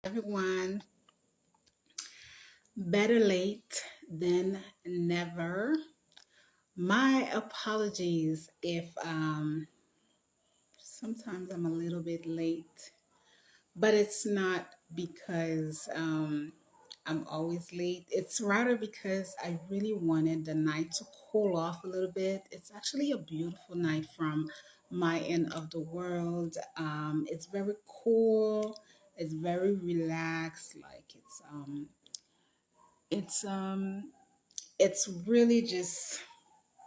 Everyone. Better late than never. My apologies if sometimes I'm a little bit late, but it's not because I'm always late. It's rather because I really wanted the night to cool off a little bit. It's actually a beautiful night from my end of the world. It's very cool. It's very relaxed. It's it's really just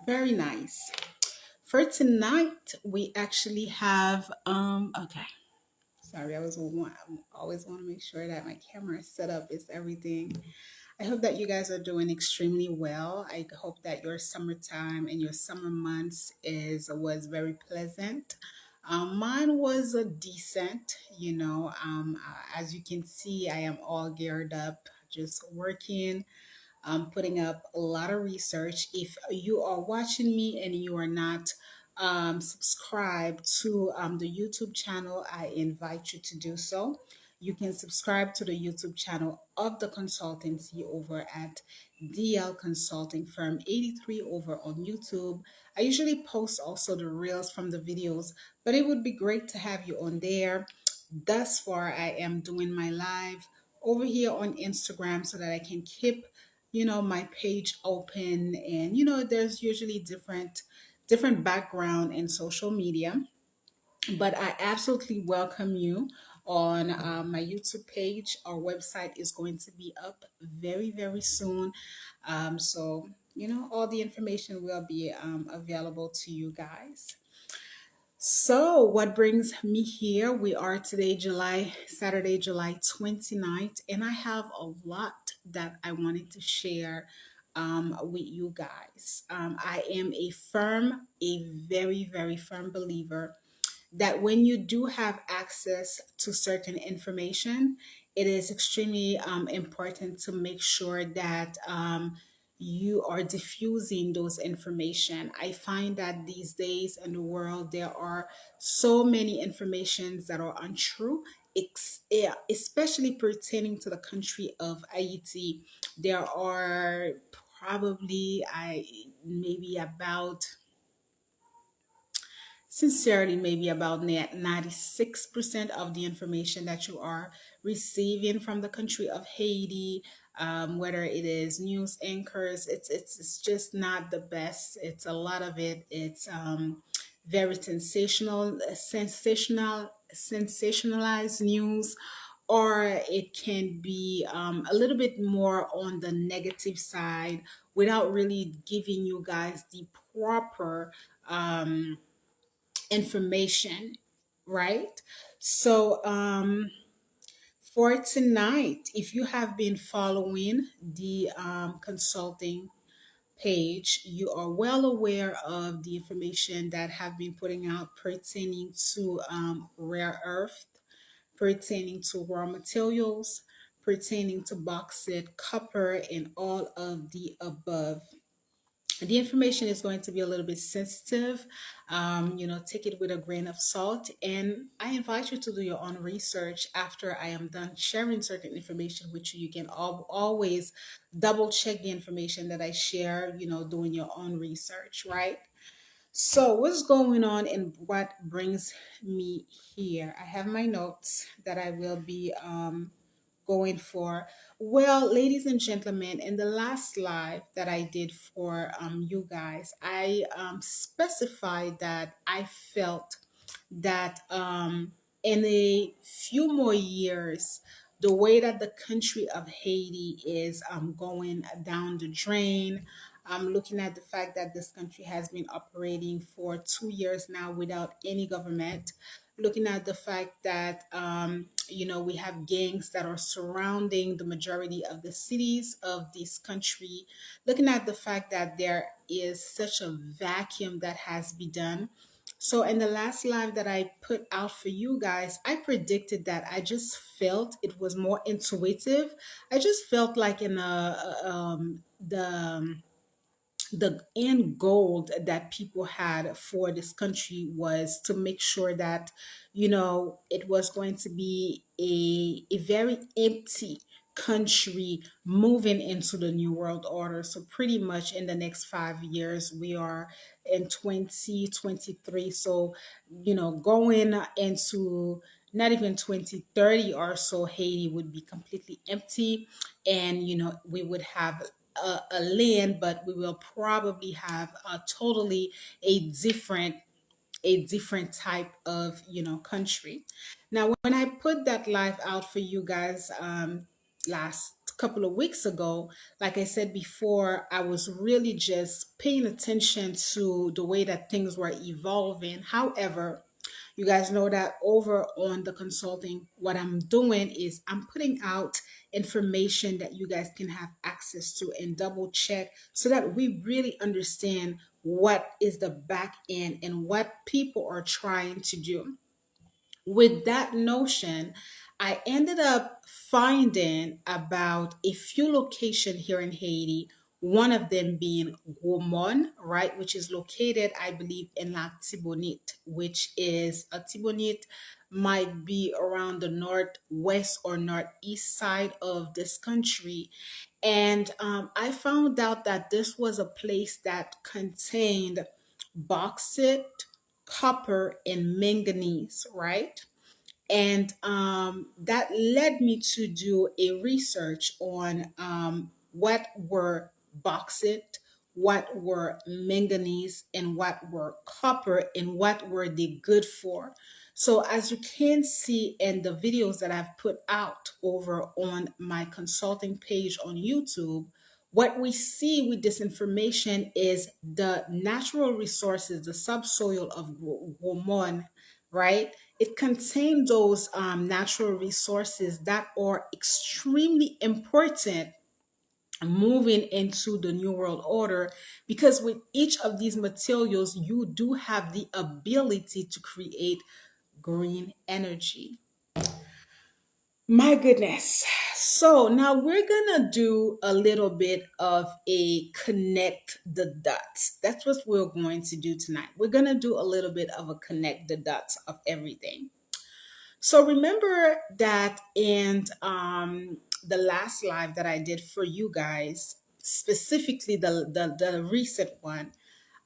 very nice. For tonight, we actually have okay. Sorry, I always want to make sure that my camera setup is everything. I hope that you guys are doing extremely well. I hope that your summertime and your summer months is was very pleasant. Mine was a decent, as you can see, I am all geared up, just working, putting up a lot of research. If you are watching me and you are not subscribed to the YouTube channel, I invite you to do so. You can subscribe to the YouTube channel of the consultancy over at DL Consulting Firm 83 over on YouTube. I usually post also the reels from the videos, but it would be great to have you on there. Thus far, I am doing my live over here on Instagram so that I can keep my page open, and there's usually different background in social media, but I absolutely welcome you on my YouTube page. Our website is going to be up very very soon, so all the information will be available to you guys. So, what brings me here? We are today, Saturday, July 29th, and I have a lot that I wanted to share with you guys. I am a very, very firm believer that when you do have access to certain information, it is extremely important to make sure that you are diffusing those information. I find that these days in the world, there are so many informations that are untrue, especially pertaining to the country of Haiti. There are probably I maybe about sincerely maybe about 96% of the information that you are receiving from the country of Haiti, whether it is news anchors, it's just not the best. It's a lot of it. It's very sensationalized news, or it can be a little bit more on the negative side without really giving you guys the proper information, right? So, for tonight, if you have been following the consulting page, you are well aware of the information that have been putting out pertaining to rare earth, pertaining to raw materials, pertaining to bauxite, copper, and all of the above. The information is going to be a little bit sensitive. Take it with a grain of salt, and I invite you to do your own research after I am done sharing certain information with you. You can always double check the information that I share, doing your own research, right? So, what's going on and what brings me here? I have my notes that I will be going for. Well, ladies and gentlemen, in the last live that I did for you guys, I specified that I felt that in a few more years, the way that the country of Haiti is going down the drain, looking at the fact that this country has been operating for 2 years now without any government, looking at the fact that we have gangs that are surrounding the majority of the cities of this country, looking at the fact that there is such a vacuum that has been done. So in the last live that I put out for you guys, I predicted that. I just felt it was more intuitive. I just felt like in the the end goal that people had for this country was to make sure that, it was going to be a very empty country moving into the new world order. So pretty much in the next 5 years, we are in 2023. So, going into not even 2030 or so, Haiti would be completely empty. And, we would have a land, but we will probably have a totally a different a different type of country. Now, when I put that live out for you guys last couple of weeks ago, like I said before, I was really just paying attention to the way that things were evolving. However, you guys know that over on the consulting, what I'm doing is I'm putting out information that you guys can have access to and double check so that we really understand what is the back end and what people are trying to do. With that notion, I ended up finding about a few locations here in Haiti, one of them being Gaumont, right, which is located, I believe, in La Tibonite, which is a Tibonite might be around the northwest or northeast side of this country. And I found out that this was a place that contained bauxite, copper, and manganese, right? And that led me to do a research on what were bauxite, what were manganese, and what were copper, and what were they good for. So as you can see in the videos that I've put out over on my consulting page on YouTube, what we see with this information is the natural resources, the subsoil of Gaumont, right? It contains those natural resources that are extremely important moving into the new world order, because with each of these materials you do have the ability to create green energy. My goodness. So now we're gonna do a little bit of a connect the dots. That's what we're going to do tonight. We're gonna do a little bit of a connect the dots of everything. So remember that in the last live that I did for you guys, specifically the recent one,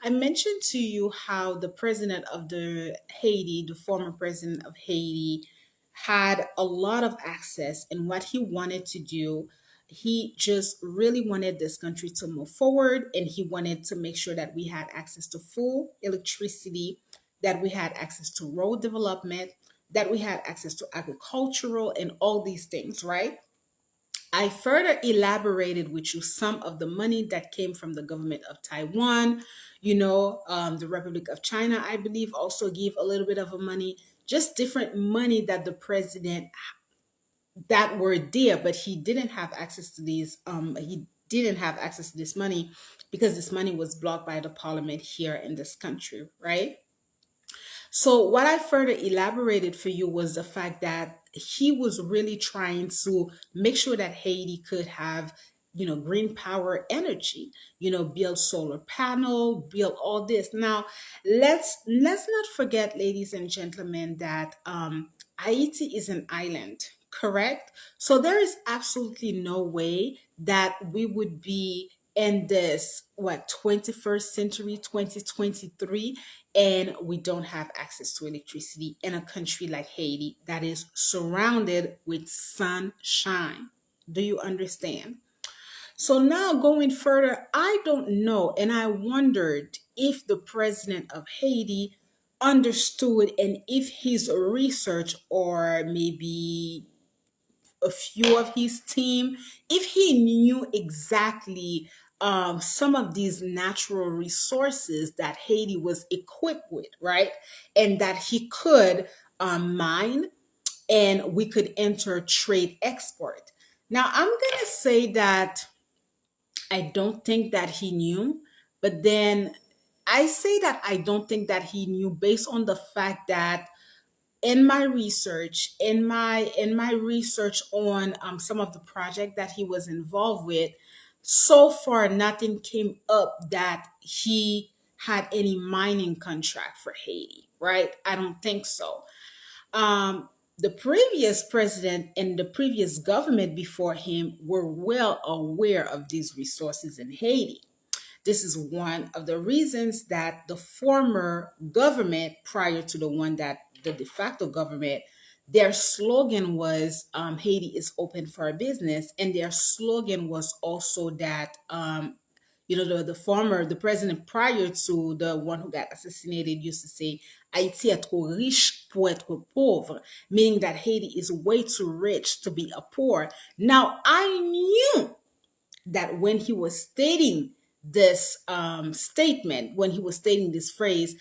I mentioned to you how the president of the Haiti, the former president of Haiti, had a lot of access in what he wanted to do. He just really wanted this country to move forward, and he wanted to make sure that we had access to full electricity, that we had access to road development, that we had access to agricultural and all these things, right? I further elaborated with you some of the money that came from the government of Taiwan. The Republic of China, I believe, also gave a little bit of a money, just different money that the president that were there, but he didn't have access to these. He didn't have access to this money because this money was blocked by the parliament here in this country, right? So, what I further elaborated for you was the fact that he was really trying to make sure that Haiti could have, green power energy, build solar panel, build all this. Now, let's not forget, ladies and gentlemen, that Haiti is an island, correct? So there is absolutely no way that we would be in this, what, 21st century, 2023, and we don't have access to electricity in a country like Haiti that is surrounded with sunshine. Do you understand? So now going further, I don't know, and I wondered if the president of Haiti understood, and if his research, or maybe a few of his team, if he knew exactly some of these natural resources that Haiti was equipped with, right? And that he could mine, and we could enter trade export. Now, I'm going to say that I don't think that he knew, but then I say that I don't think that he knew based on the fact that in my research on some of the project that he was involved with, So far, nothing came up that he had any mining contract for Haiti, right? I don't think so. Um, the previous president and the previous government before him were well aware of these resources in Haiti. This is one of the reasons that the former government, prior to the one that the de facto government, their slogan was Haiti is open for business. And their slogan was also that, the president prior to the one who got assassinated used to say, Haiti est trop riche pour être pauvre, meaning that Haiti is way too rich to be a poor. Now, I knew that when he was stating this statement, when he was stating this phrase,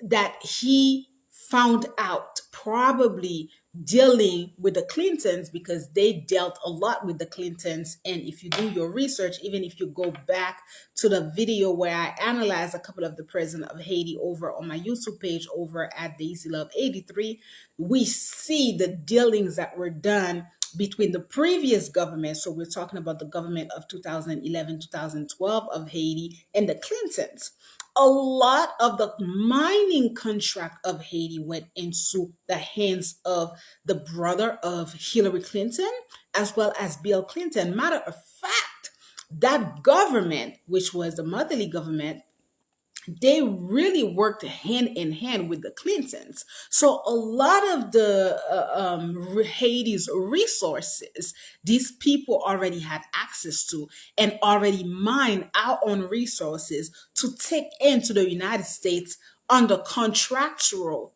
that he found out probably dealing with the Clintons, because they dealt a lot with the Clintons. And if you do your research, even if you go back to the video where I analyzed a couple of the president of Haiti over on my YouTube page over at Daisy Love 83, we see the dealings that were done between the previous government. So we're talking about the government of 2011, 2012 of Haiti and the Clintons. A lot of the mining contract of Haiti went into the hands of the brother of Hillary Clinton as well as Bill Clinton. Matter of fact, that government, which was the motherly government, they really worked hand in hand with the Clintons. So a lot of the Haiti's resources, these people already had access to and already mined our own resources to take into the United States under contractual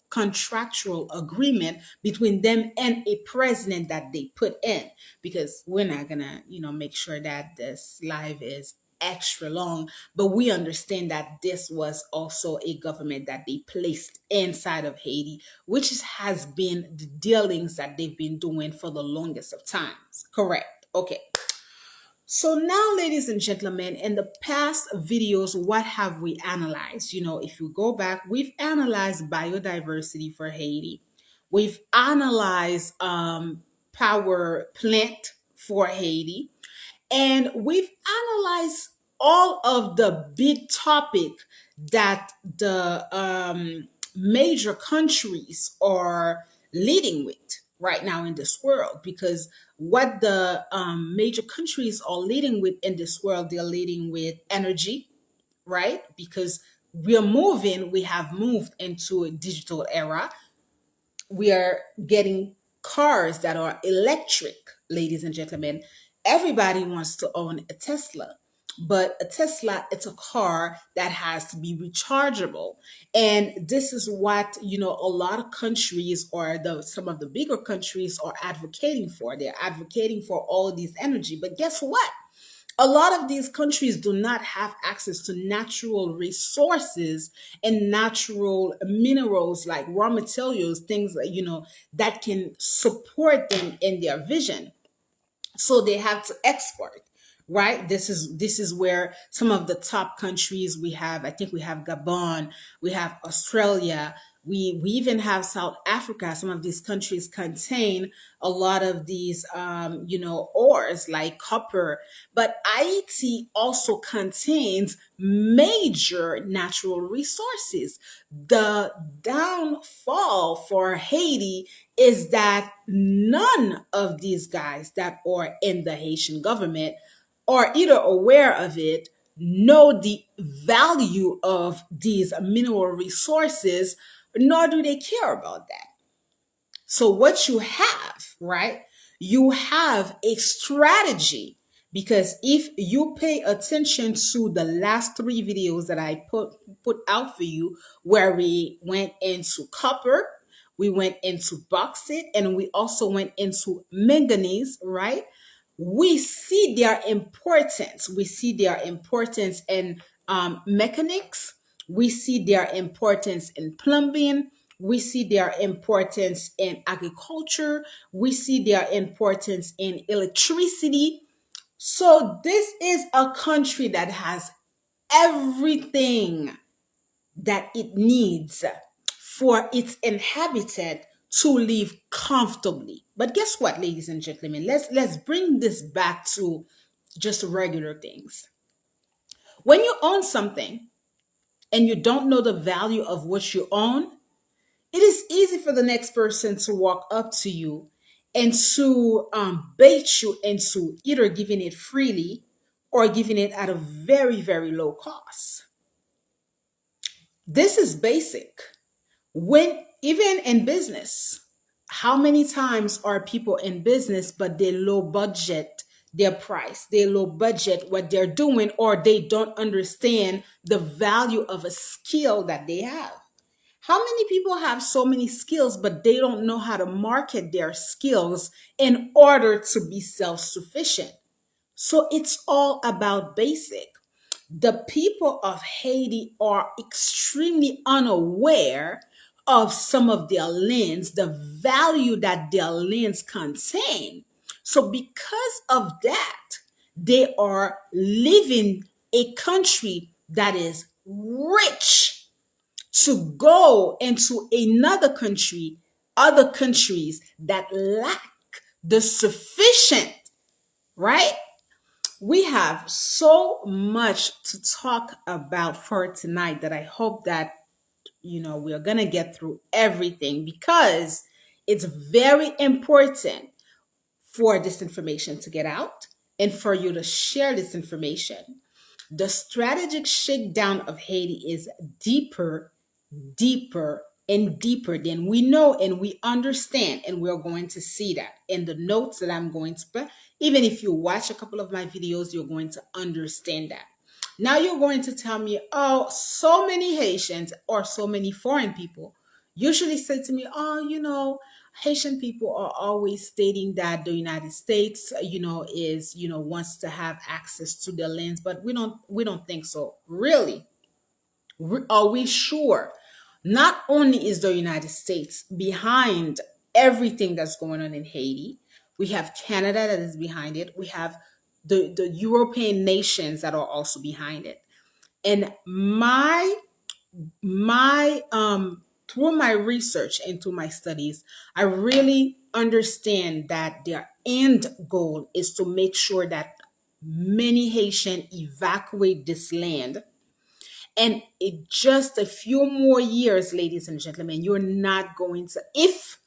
agreement between them and a president that they put in, because we're not gonna make sure that this live is extra long, but we understand that this was also a government that they placed inside of Haiti, which has been the dealings that they've been doing for the longest of times. Correct. Okay. So now, ladies and gentlemen, in the past videos, what have we analyzed? If you go back, we've analyzed biodiversity for Haiti. We've analyzed power plant for Haiti. And we've analyzed all of the big topic that the major countries are leading with right now in this world, because what the major countries are leading with in this world, they're leading with energy, right? Because we have moved into a digital era. We are getting cars that are electric, ladies and gentlemen. Everybody wants to own a Tesla, but a Tesla, it's a car that has to be rechargeable. And this is what, a lot of countries, or some of the bigger countries, are advocating for. They're advocating for all these energy. But guess what? A lot of these countries do not have access to natural resources and natural minerals, like raw materials, things that can support them in their vision. So they have to export, right? This is where some of the top countries we have. I think we have Gabon, we have Australia, we even have South Africa. Some of these countries contain a lot of these ores like copper. But Haiti also contains major natural resources. The downfall for Haiti is that none of these guys that are in the Haitian government are either aware of it, know the value of these mineral resources, nor do they care about that. So what you have, right? You have a strategy, because if you pay attention to the last three videos that I put out for you, where we went into copper, we went into bauxite, and we also went into manganese, right? We see their importance. We see their importance in mechanics. We see their importance in plumbing. We see their importance in agriculture. We see their importance in electricity. So this is a country that has everything that it needs for its inhabitant to live comfortably. But guess what, ladies and gentlemen? Let's bring this back to just regular things. When you own something and you don't know the value of what you own, it is easy for the next person to walk up to you and to bait you into either giving it freely or giving it at a very, very low cost. This is basic. When even in business, how many times are people in business but they low budget their price, they low budget what they're doing, or they don't understand the value of a skill that they have? How many people have so many skills but they don't know how to market their skills in order to be self-sufficient? So it's all about basic. The people of Haiti are extremely unaware of some of their lands, the value that their lands contain. So, because of that, they are living a country that is rich to go into another country, other countries that lack the sufficient, right? We have so much to talk about for tonight that I hope that we're going to get through everything, because it's very important for this information to get out and for you to share this information. The strategic shakedown of Haiti is deeper, deeper, and deeper than we know and we understand. And we're going to see that in the notes that I'm going to put. Even if you watch a couple of my videos, you're going to understand that. Now you're going to tell me, oh, so many Haitians or so many foreign people usually say to me, oh, Haitian people are always stating that the United States, is, wants to have access to their lands, but we don't think so. Really? Are we sure? Not only is the United States behind everything that's going on in Haiti, we have Canada that is behind it. We have the European nations that are also behind it. And my through my research and through my studies, I really understand that their end goal is to make sure that many Haitians evacuate this land. And in just a few more years, ladies and gentlemen, you're not going to, if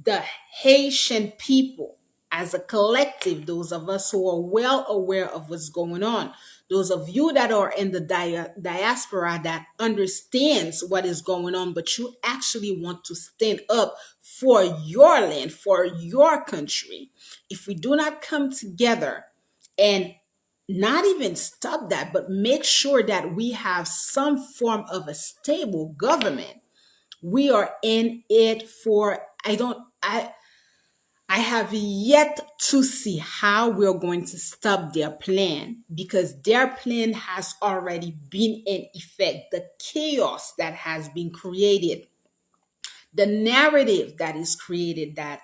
the Haitian people as a collective, those of us who are well aware of what's going on, those of you that are in the diaspora that understands what is going on, but you actually want to stand up for your land, for your country, if we do not come together and not even stop that, but make sure that we have some form of a stable government, we are in it for, I have yet to see how we're going to stop their plan, because their plan has already been in effect. The chaos that has been created, the narrative that is created, that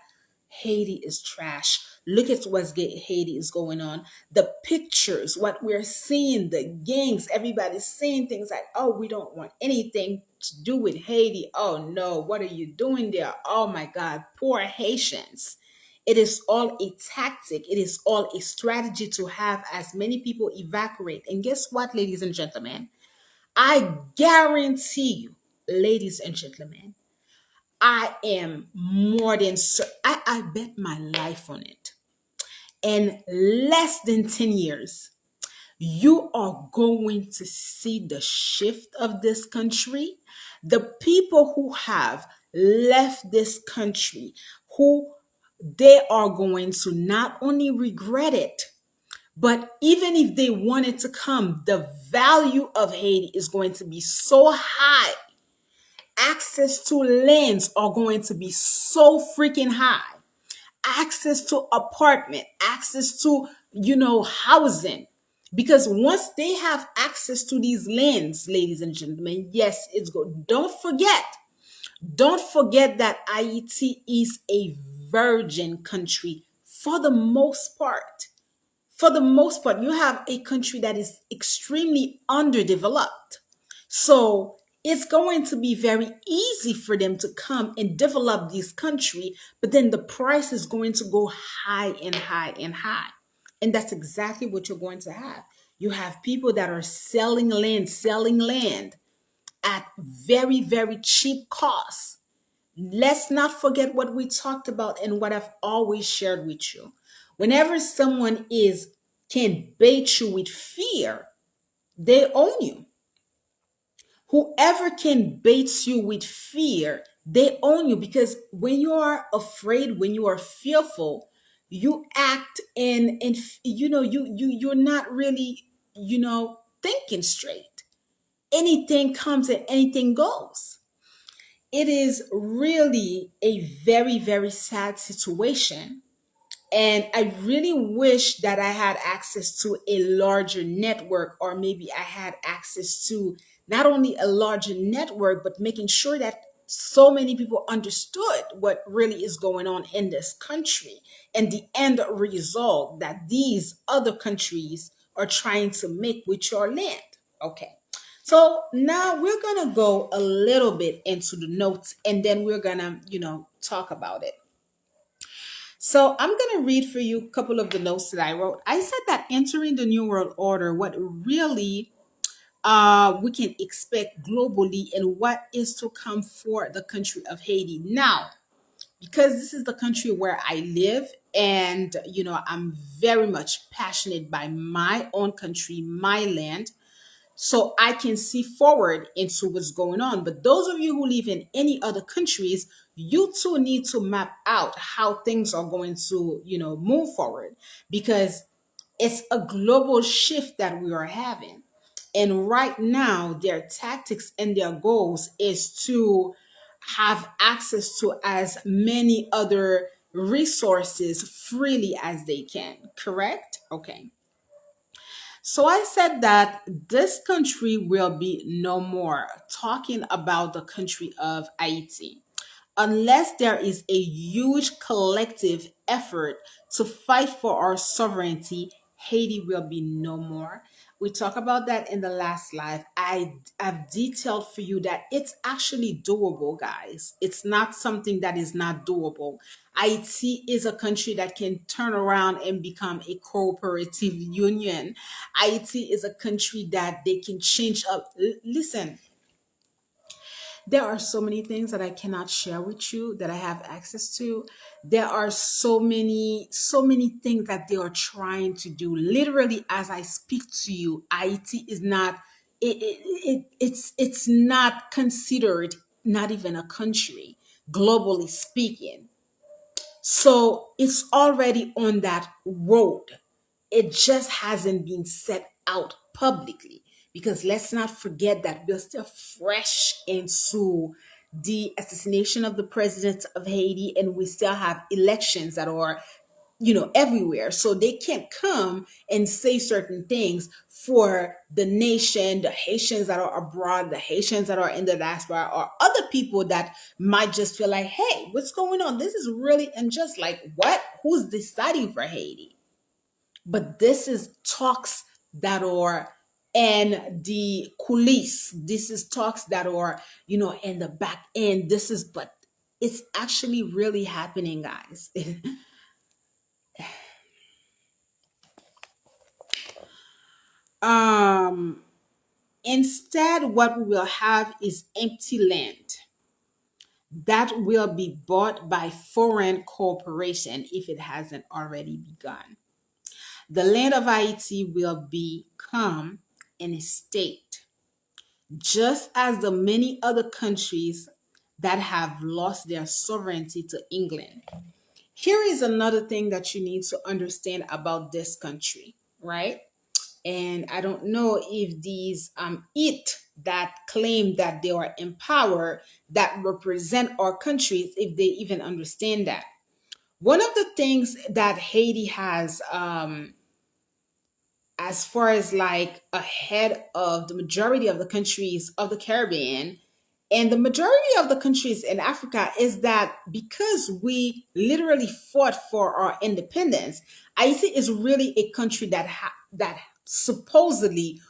Haiti is trash. Look at Haiti is going on. The pictures, what we're seeing, the gangs, everybody's saying things like, oh, we don't want anything to do with Haiti. Oh no, what are you doing there? Oh my God, poor Haitians. It is all a tactic. It is all a strategy to have as many people evacuate. And guess what, ladies and gentlemen? I guarantee you, ladies and gentlemen, I am more than I bet my life on it. In less than 10 years, you are going to see the shift of this country. The people who have left this country, who they are going to not only regret it, but even if they wanted to come, the value of Haiti is going to be so high. Access to lands are going to be so freaking high. Access to apartment, access to, housing. Because once they have access to these lands, ladies and gentlemen, yes, it's good. Don't forget that Ayiti is a virgin country for the most part. For the most part, you have a country that is extremely underdeveloped. So it's going to be very easy for them to come and develop this country, but then the price is going to go high and high and high. And that's exactly what you're going to have. You have people that are selling land at very, very cheap costs. Let's not forget what we talked about and what I've always shared with you. Whenever someone is can bait you with fear, they own you. Whoever can bait you with fear, they own you, because when you are afraid, when you are fearful, you act and you're not really thinking straight. Anything comes and anything goes. It is really a very, very sad situation. And I really wish that I had access to a larger network, or maybe I had access to not only a larger network, but making sure that so many people understood what really is going on in this country and the end result that these other countries are trying to make with your land. Okay. So now we're going to go a little bit into the notes, and then we're going to, talk about it. So I'm going to read for you a couple of the notes that I wrote. I said that entering the New World Order, what really we can expect globally and what is to come for the country of Haiti. Now, because this is the country where I live, and I'm very much passionate by my own country, my land, so I can see forward into what's going on. But those of you who live in any other countries, you too need to map out how things are going to, move forward, because it's a global shift that we are having. And right now, their tactics and their goals is to have access to as many other resources freely as they can. Correct? Okay. So I said that this country will be no more, talking about the country of Haiti, unless there is a huge collective effort to fight for our sovereignty. Haiti will be no more. We talked about that in the last live. I have detailed for you that it's actually doable, guys. It's not something that is not doable. Haiti is a country that can turn around and become a cooperative union. Haiti is a country that they can change up. Listen, there are so many things that I cannot share with you that I have access to. There are so many things that they are trying to do. Literally, as I speak to you, Haiti is not it's not considered not even a country, globally speaking. So it's already on that road. It just hasn't been set out publicly, because let's not forget that we're still fresh into the assassination of the president of Haiti, and we still have elections that are everywhere. So they can't come and say certain things for the nation, the Haitians that are abroad, the Haitians that are in the diaspora, or other people that might just feel like, hey, what's going on? This is really unjust. Like, what? Who's deciding for Haiti? But this is talks that are in the coulisses. This is talks that are, in the back end. But it's actually really happening, guys. um Instead, what we will have is empty land that will be bought by foreign corporation if it hasn't already begun. The land of Haiti will become an estate, just as the many other countries that have lost their sovereignty to England. Here is another thing that you need to understand about this country, right? And I don't know if these it that claim that they are in power, that represent our countries, if they even understand that. One of the things that Haiti has, as far as like ahead of the majority of the countries of the Caribbean and the majority of the countries in Africa, is that because we literally fought for our independence, Haiti is really a country that supposedly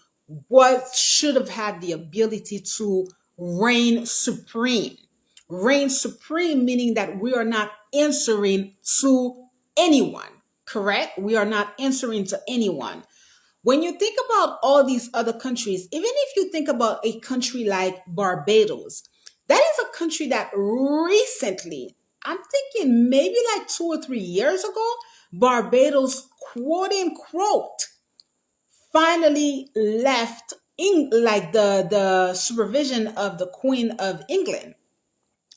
what should have had the ability to reign supreme. Reign supreme meaning that we are not answering to anyone. correct? We are not answering to anyone. When you think about all these other countries, even if you think about a country like Barbados, that is a country that recently, I'm thinking maybe like 2 or 3 years ago, Barbados, quote unquote, finally left in like the supervision of the Queen of England.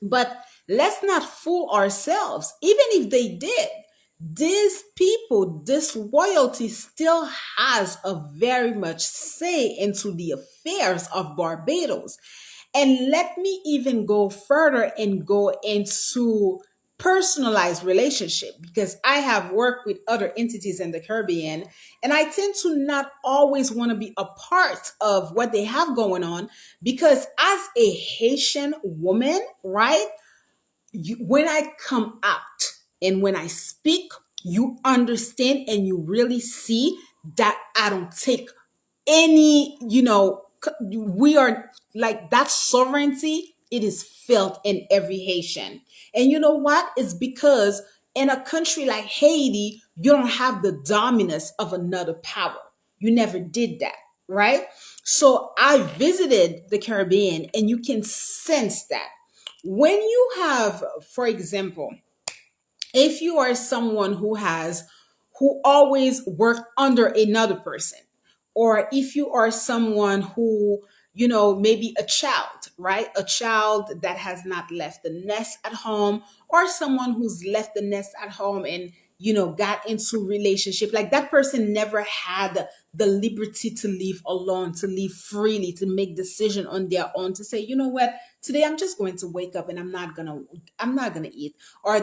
But let's not fool ourselves. Even if they did, these people, this royalty still has a very much say into the affairs of Barbados. And let me even go further and go into personalized relationship, because I have worked with other entities in the Caribbean, and I tend to not always want to be a part of what they have going on, because as a Haitian woman, right, when I come out and when I speak, you understand and you really see that I don't take any, we are like that sovereignty, it is felt in every Haitian. And you know what? It's because in a country like Haiti, you don't have the dominance of another power. You never did that, right? So I visited the Caribbean and you can sense that. When you have, for example, if you are someone who always worked under another person, or if you are someone who, maybe a child, right, a child that has not left the nest at home, or someone who's left the nest at home and got into relationship, like that person never had the liberty to live alone, to live freely, to make decision on their own, to say, you know what, today I'm just going to wake up and I'm not gonna eat, or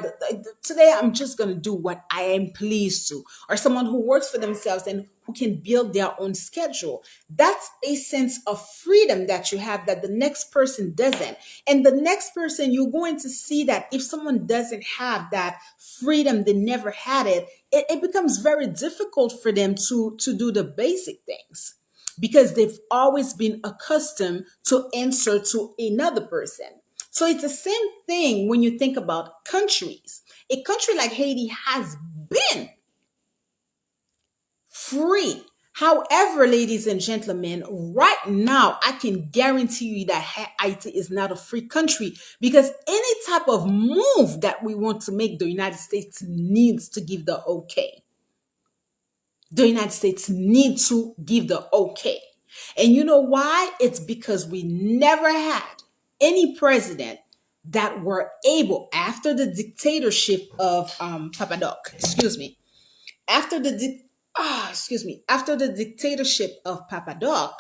today I'm just gonna do what I am pleased to, or someone who works for themselves and who can build their own schedule. That's a sense of freedom that you have that the next person doesn't. And the next person, you're going to see that if someone doesn't have that freedom, they never had it, it becomes very difficult for them to do the basic things, because they've always been accustomed to answer to another person. So it's the same thing when you think about countries. A country like Haiti has been free. However, ladies and gentlemen, right now, I can guarantee you that Haiti is not a free country, because any type of move that we want to make, the United States needs to give the okay. The United States needs to give the okay. And you know why? It's because we never had any president that were able, after the dictatorship of Papadoc, after the after the dictatorship of Papadoc,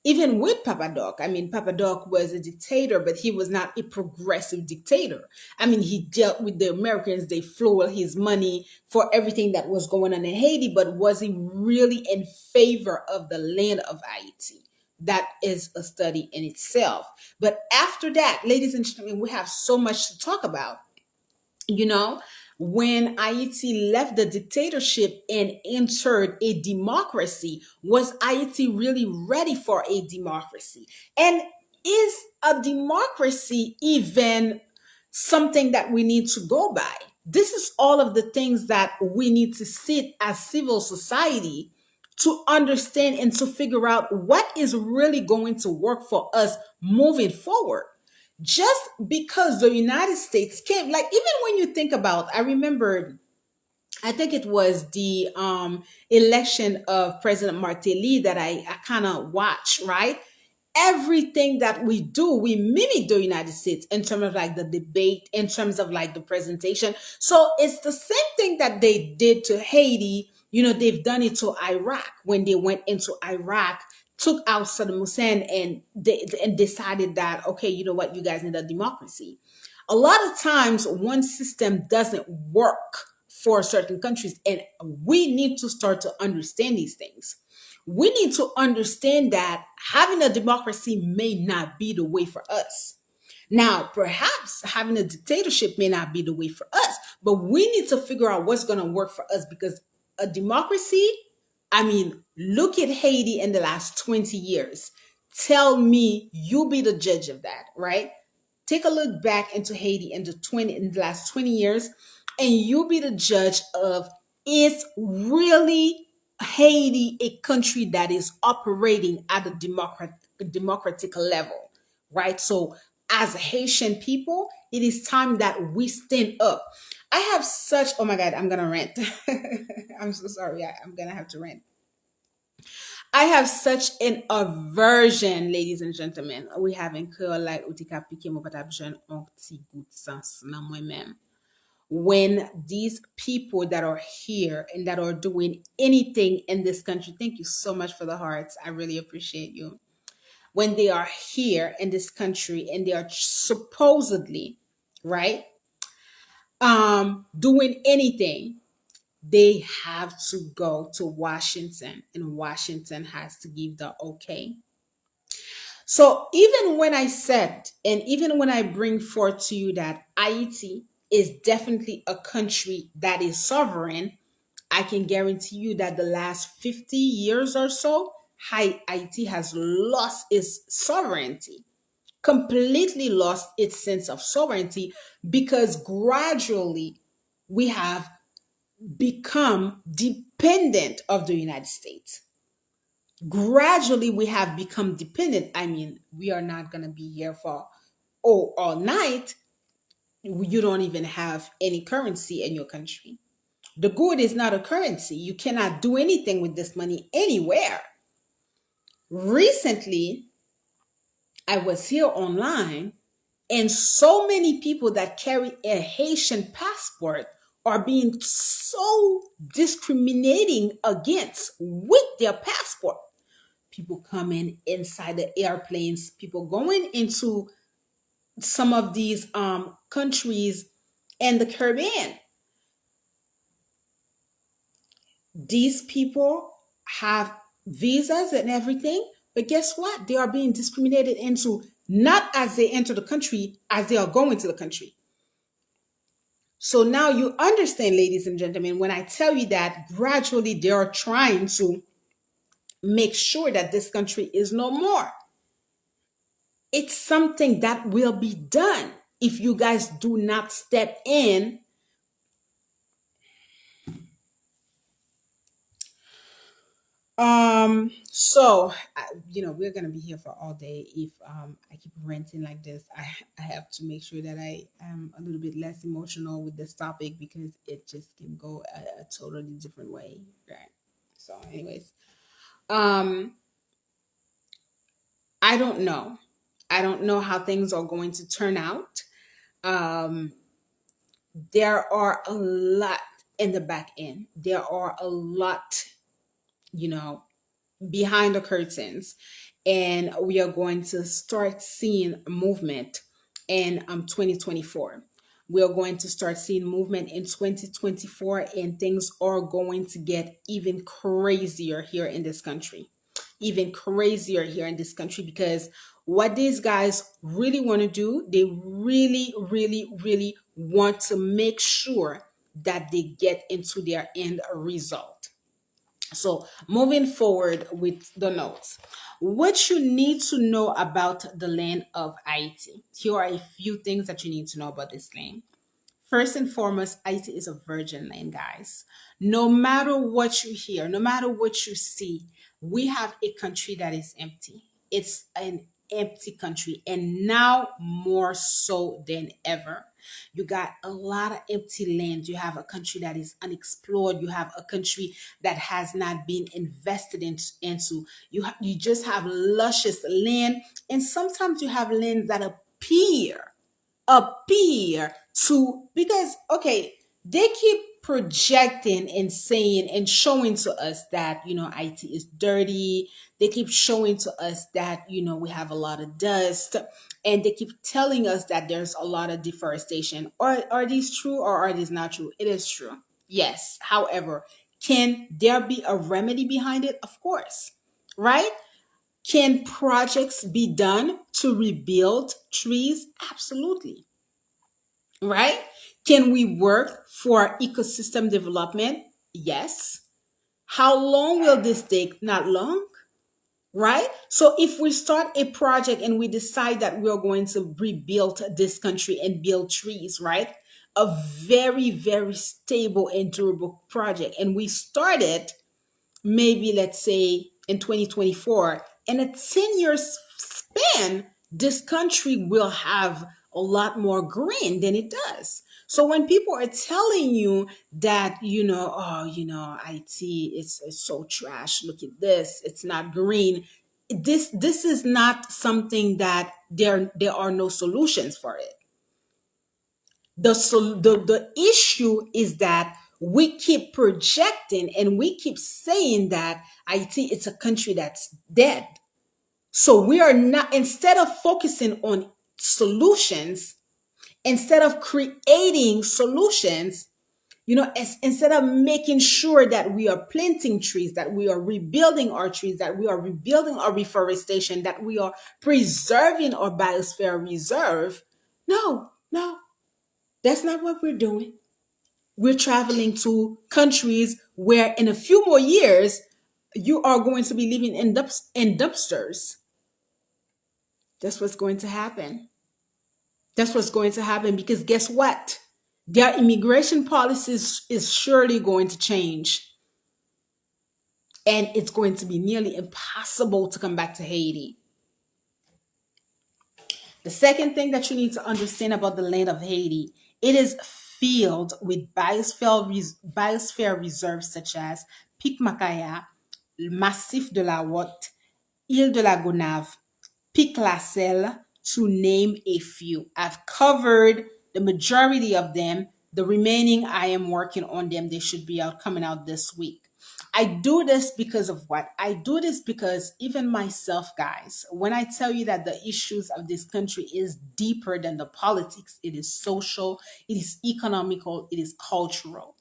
even with Papadoc, I mean, Papadoc was a dictator, but he was not a progressive dictator. I mean, he dealt with the Americans, they flew his money for everything that was going on in Haiti, but was he really in favor of the land of Haiti? That is a study in itself. But after that, ladies and gentlemen, we have so much to talk about. You know, when Ayiti left the dictatorship and entered a democracy, was Ayiti really ready for a democracy? And is a democracy even something that we need to go by? This is all of the things that we need to sit as civil society to understand and to figure out what is really going to work for us moving forward. Just because the United States came, like, even when you think about, I remember, I think it was the election of President Martelly that I kind of watched, right? Everything that we do, we mimic the United States in terms of like the debate, in terms of like the presentation. So it's the same thing that they did to Haiti. They've done it to Iraq when they went into Iraq, took out Saddam Hussein, and and decided that, okay, you know what, you guys need a democracy. A lot of times, one system doesn't work for certain countries, and we need to start to understand these things. We need to understand that having a democracy may not be the way for us. Now, perhaps having a dictatorship may not be the way for us, but we need to figure out what's going to work for us, because a democracy, I mean, look at Haiti in the last 20 years. Tell me, you be the judge of that, right? Take a look back into Haiti in the last 20 years, and you be the judge of Is really Haiti a country that is operating at a democratic level, right? So, as Haitian people, it is time that we stand up. I have such, oh my God, I'm gonna rant. I'm so sorry. I'm gonna have to rant. I have such an aversion, ladies and gentlemen. We have in Creole like ou ti ka pike mo patap jen an ti gout sens nan mwen men. When these people that are here and that are doing anything in this country, thank you so much for the hearts. I really appreciate you. When they are here in this country and they are supposedly, right, doing anything, they have to go to Washington, and Washington has to give the okay. So even when I said, and even when I bring forth to you that Haiti is definitely a country that is sovereign, I can guarantee you that the last 50 years or so, Haiti has lost its sovereignty, completely lost its sense of sovereignty, because gradually we have become dependent of the United States. Gradually we have become dependent. I mean, we are not going to be here for all night. You don't even have any currency in your country. The good is not a currency. You cannot do anything with this money anywhere. Recently, I was here online, and so many people that carry a Haitian passport are being so discriminating against with their passport. People coming inside the airplanes, people going into some of these countries in the Caribbean. These people have visas and everything, but guess what? They are being discriminated into, not as they enter the country, as they are going to the country. So now you understand, ladies and gentlemen, when I tell you that gradually they are trying to make sure that this country is no more. It's something that will be done if you guys do not step in. We're gonna be here for all day. If I keep ranting like this, I have to make sure that I am a little bit less emotional with this topic, because it just can go a totally different way. Right. So, anyways, um, I don't know. I don't know how things are going to turn out. Um, there are a lot in the back end. There are a lot, you know, behind the curtains, and we are going to start seeing movement in 2024. We are going to start seeing movement in 2024, and things are going to get even crazier here in this country. Even crazier here in this country, because what these guys really want to do, they really, really, really want to make sure that they get into their end result. So, moving forward with the notes, what you need to know about the land of Haiti. Here are a few things that you need to know about this land. First and foremost, Haiti is a virgin land, guys. No matter what you hear, no matter what you see, we have a country that is empty. It's an empty country, and now more so than ever. You got a lot of empty land. You have a country that is unexplored. You have a country that has not been invested into. You just have luscious land, and sometimes you have land that appear to, because okay, they keep projecting and saying and showing to us that IT is dirty. They keep showing to us that we have a lot of dust, and they keep telling us that there's a lot of deforestation. Are these true, or are these not true? It is true, yes. However, can there be a remedy behind it? Of course, right? Can projects be done to rebuild trees? Absolutely. Right? Can we work for ecosystem development? Yes. How long will this take? Not long, right? So if we start a project and we decide that we are going to rebuild this country and build trees, right? a very, very stable and durable project. And we started maybe, let's say, in 2024. In a 10 years span, this country will have a lot more green than it does. So when people are telling you that, oh, IT, it's so trash. Look at this. It's not green. This is not something that there are no solutions for it. The issue is that we keep projecting and we keep saying that IT, it's a country that's dead. So we are not, instead of focusing on solutions, instead of creating solutions, instead of making sure that we are planting trees, that we are rebuilding our trees, that we are rebuilding our reforestation, that we are preserving our biosphere reserve. No, no, that's not what we're doing. We're traveling to countries where in a few more years, you are going to be living in dumpsters. That's what's going to happen. That's what's going to happen because guess what? Their immigration policies is surely going to change. And it's going to be nearly impossible to come back to Haiti. The second thing that you need to understand about the land of Haiti, it is filled with biosphere reserves such as Pic Macaya, Massif de la Hotte, Ile de la Gonave, Pic La Selle, to name a few. I've covered the majority of them. The remaining, I am working on them. They should be out coming out this week. I do this because of what? I do this because even myself, guys, when I tell you that the issues of this country is deeper than the politics, it is social, it is economical, it is cultural.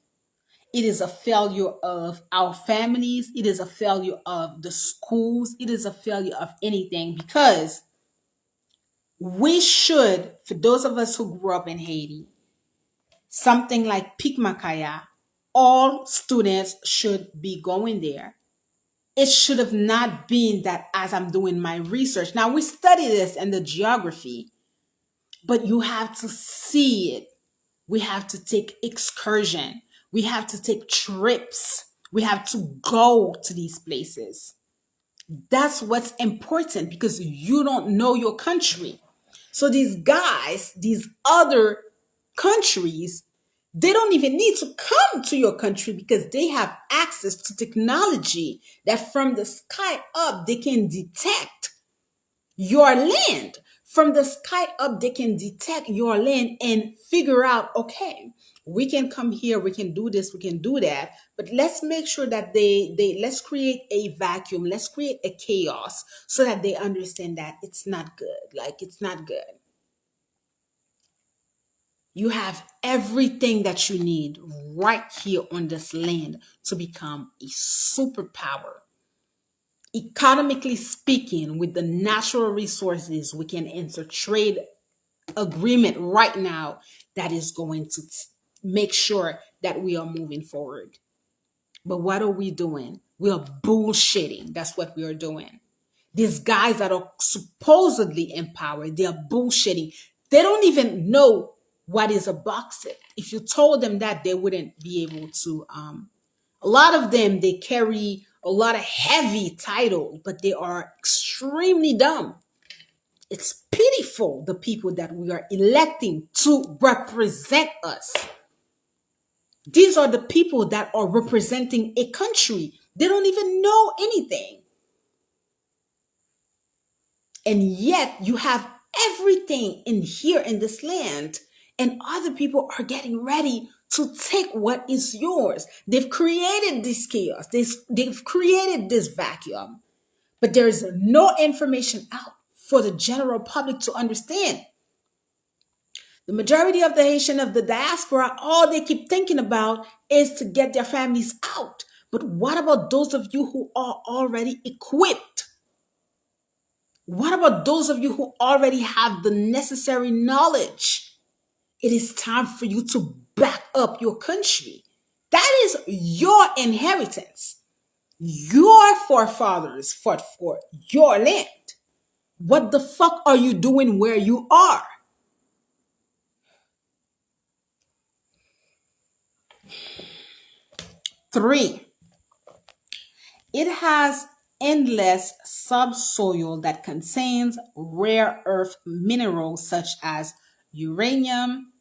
It is a failure of our families. It is a failure of the schools. It is a failure of anything because we should, for those of us who grew up in Haiti, something like Pic Macaya, all students should be going there. It should have not been that as I'm doing my research. Now, we study this in the geography, but you have to see it. We have to take excursion. We have to take trips. We have to go to these places. That's what's important because you don't know your country. So these guys, these other countries, they don't even need to come to your country because they have access to technology that from the sky up, they can detect your land. From the sky up, they can detect your land and figure out, okay, we can come here, we can do this, we can do that. But let's make sure that let's create a vacuum, let's create a chaos so that they understand that it's not good. Like it's not good. You have everything that you need right here on this land to become a superpower. Economically speaking, with the natural resources, we can enter trade agreement right now that is going to make sure that we are moving forward. But what are we doing? We are bullshitting. That's what we are doing. These guys that are supposedly empowered, they are bullshitting. They don't even know what is a bauxite. If you told them that, they wouldn't be able to. A lot of them, they carry a lot of heavy title, but they are extremely dumb. It's pitiful, the people that we are electing to represent us. These are the people that are representing a country. They don't even know anything. And yet you have everything in here in this land, and other people are getting ready to take what is yours. They've created this chaos. They've created this vacuum, but there is no information out for the general public to understand. The majority of the Haitian of the diaspora, all they keep thinking about is to get their families out. But what about those of you who are already equipped? What about those of you who already have the necessary knowledge? It is time for you to back up your country. That is your inheritance. Your forefathers fought for your land. What the fuck are you doing where you are? Three, it has endless subsoil that contains rare earth minerals such as uranium,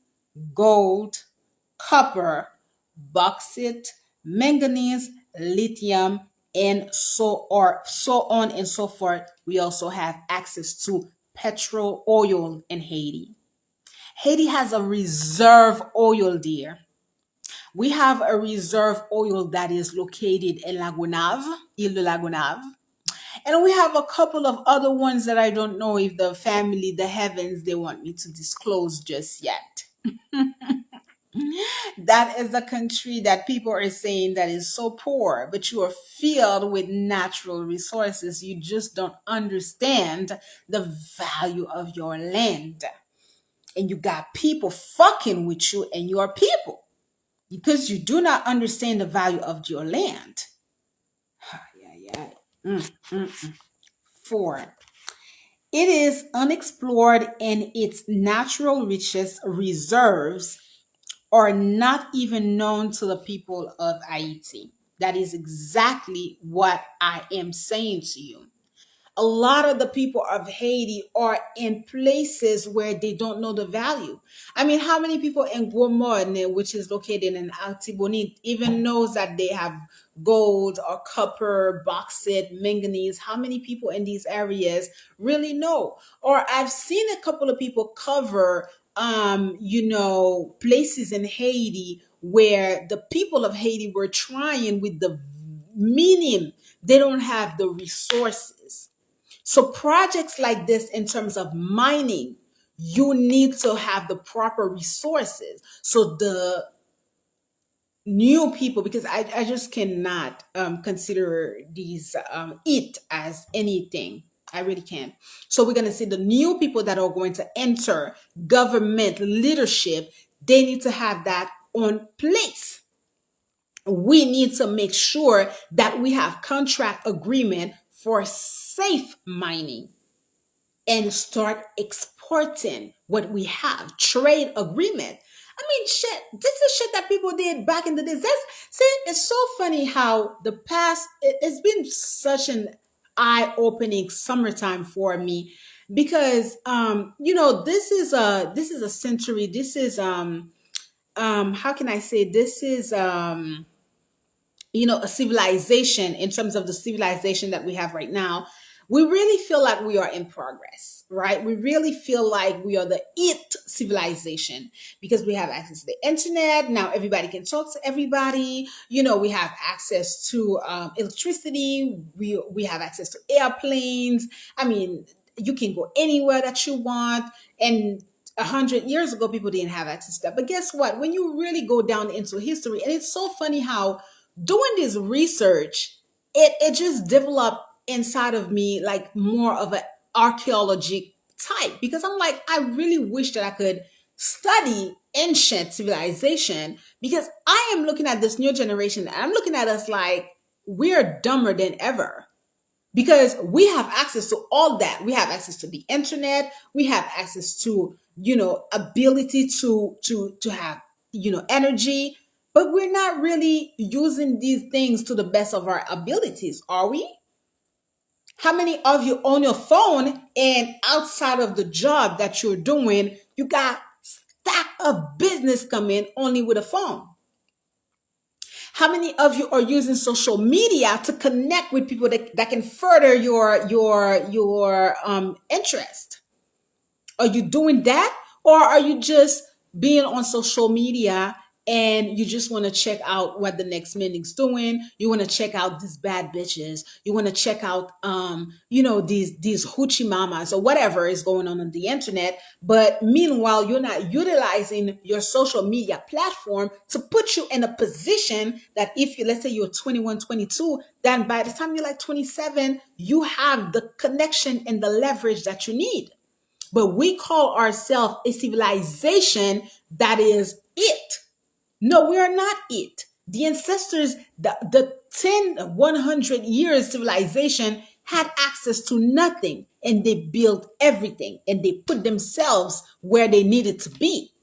gold, copper, bauxite, manganese, lithium, and so on and so forth. We also have access to petrol oil in Haiti. Haiti has a reserve oil there. We have a reserve oil that is located in Lagunave, Ile de Lagunave. And we have a couple of other ones that I don't know if the family, the heavens, they want me to disclose just yet. That is a country that people are saying that is so poor, but you are filled with natural resources. You just don't understand the value of your land. And you got people fucking with you and your people because you do not understand the value of your land. Yeah, yeah. Mm, mm, mm. Four, it is unexplored and its natural riches reserves are not even known to the people of Haiti. That is exactly what I am saying to you. A lot of the people of Haiti are in places where they don't know the value. I mean, how many people in Guamone, which is located in Altibonite, even knows that they have gold or copper, bauxite, manganese? How many people in these areas really know? Or I've seen a couple of people cover, places in Haiti where the people of Haiti were trying with the meaning they don't have the resources. So projects like this in terms of mining, you need to have the proper resources. So the new people, because I just cannot consider these it as anything. I really can't. So we're going to see the new people that are going to enter government leadership. They need to have that on place. We need to make sure that we have contract agreement for safe mining and start exporting what we have. Trade agreement. I mean, shit, this is shit that people did back in the days. See, it's so funny how the past, it's been such an eye-opening summertime for me because this is a century. This is how can I say, this is a civilization. In terms of the civilization that we have right now, we really feel like we are in progress, right? We really feel like we are the it civilization because we have access to the internet now. Everybody can talk to everybody. We have access to electricity. We have access to airplanes. I mean, you can go anywhere that you want. And 100 years ago, people didn't have access to that. But guess what? When you really go down into history, and it's so funny how doing this research, it just developed inside of me like more of an archaeology type, because I'm like, I really wish that I could study ancient civilization, because I am looking at this new generation and I'm looking at us like we're dumber than ever because we have access to all that. We have access to the internet. We have access to ability to have energy, but we're not really using these things to the best of our abilities, are we? How many of you own your phone and outside of the job that you're doing, you got stack of business coming only with a phone? How many of you are using social media to connect with people that can further your interest? Are you doing that? Or are you just being on social media and you just want to check out what the next minig's doing? You want to check out these bad bitches. You want to check out these hoochie mamas or whatever is going on the internet. But meanwhile, you're not utilizing your social media platform to put you in a position that if you, let's say you're 21, 22, then by the time you're like 27, you have the connection and the leverage that you need. But we call ourselves a civilization that is it. No, we are not it. The ancestors, the 10, 100 years civilization had access to nothing and they built everything and they put themselves where they needed to be.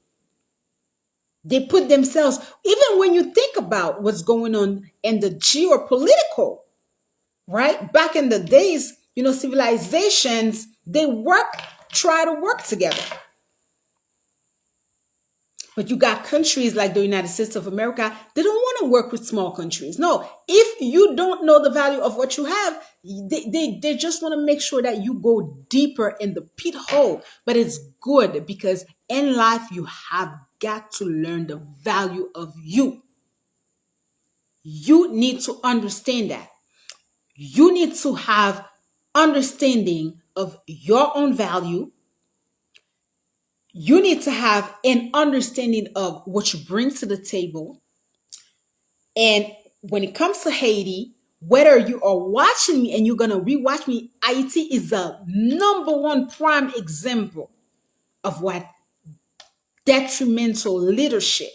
They put themselves, even when you think about what's going on in the geopolitical, right? Back in the days, civilizations, try to work together. But you got countries like the United States of America, they don't want to work with small countries. No, if you don't know the value of what you have, they just want to make sure that you go deeper in the pit hole. But it's good because in life, you have got to learn the value of you. You need to understand that. You need to have understanding of your own value. You need to have an understanding of what you bring to the table. And when it comes to Haiti, whether you are watching me and you're going to rewatch me, Ayiti is the number one prime example of what detrimental leadership,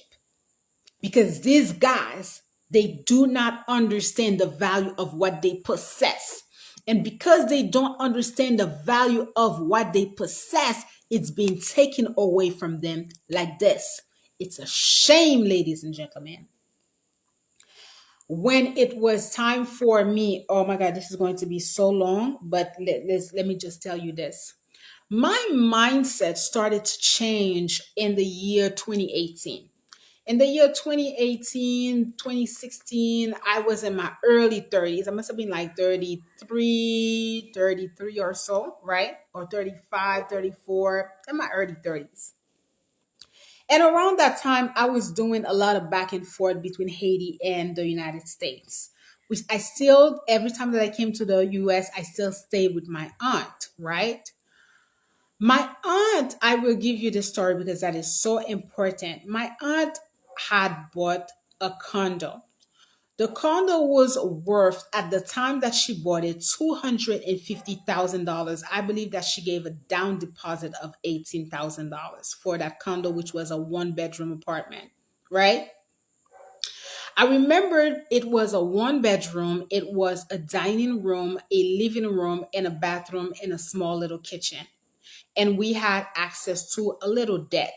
because these guys, they do not understand the value of what they possess. And because they don't understand the value of what they possess, it's being taken away from them like this. It's a shame, ladies and gentlemen. When it was time for me, oh my God, this is going to be so long, but let me just tell you this. My mindset started to change in the year 2018. In the year 2018, 2016, I was in my early 30s. I must have been like 33 or so, right? Or 35, 34, in my early 30s. And around that time, I was doing a lot of back and forth between Haiti and the United States, which I still, every time that I came to the US, I still stayed with my aunt, right? My aunt, I will give you the story because that is so important. My aunt had bought a condo. The condo was worth at the time that she bought it $250,000. I believe that she gave a down deposit of $18,000 for that condo, which was a one-bedroom apartment, right? I remembered it was a one bedroom, it was a dining room, a living room, and a bathroom, and a small little kitchen. And we had access to a little deck.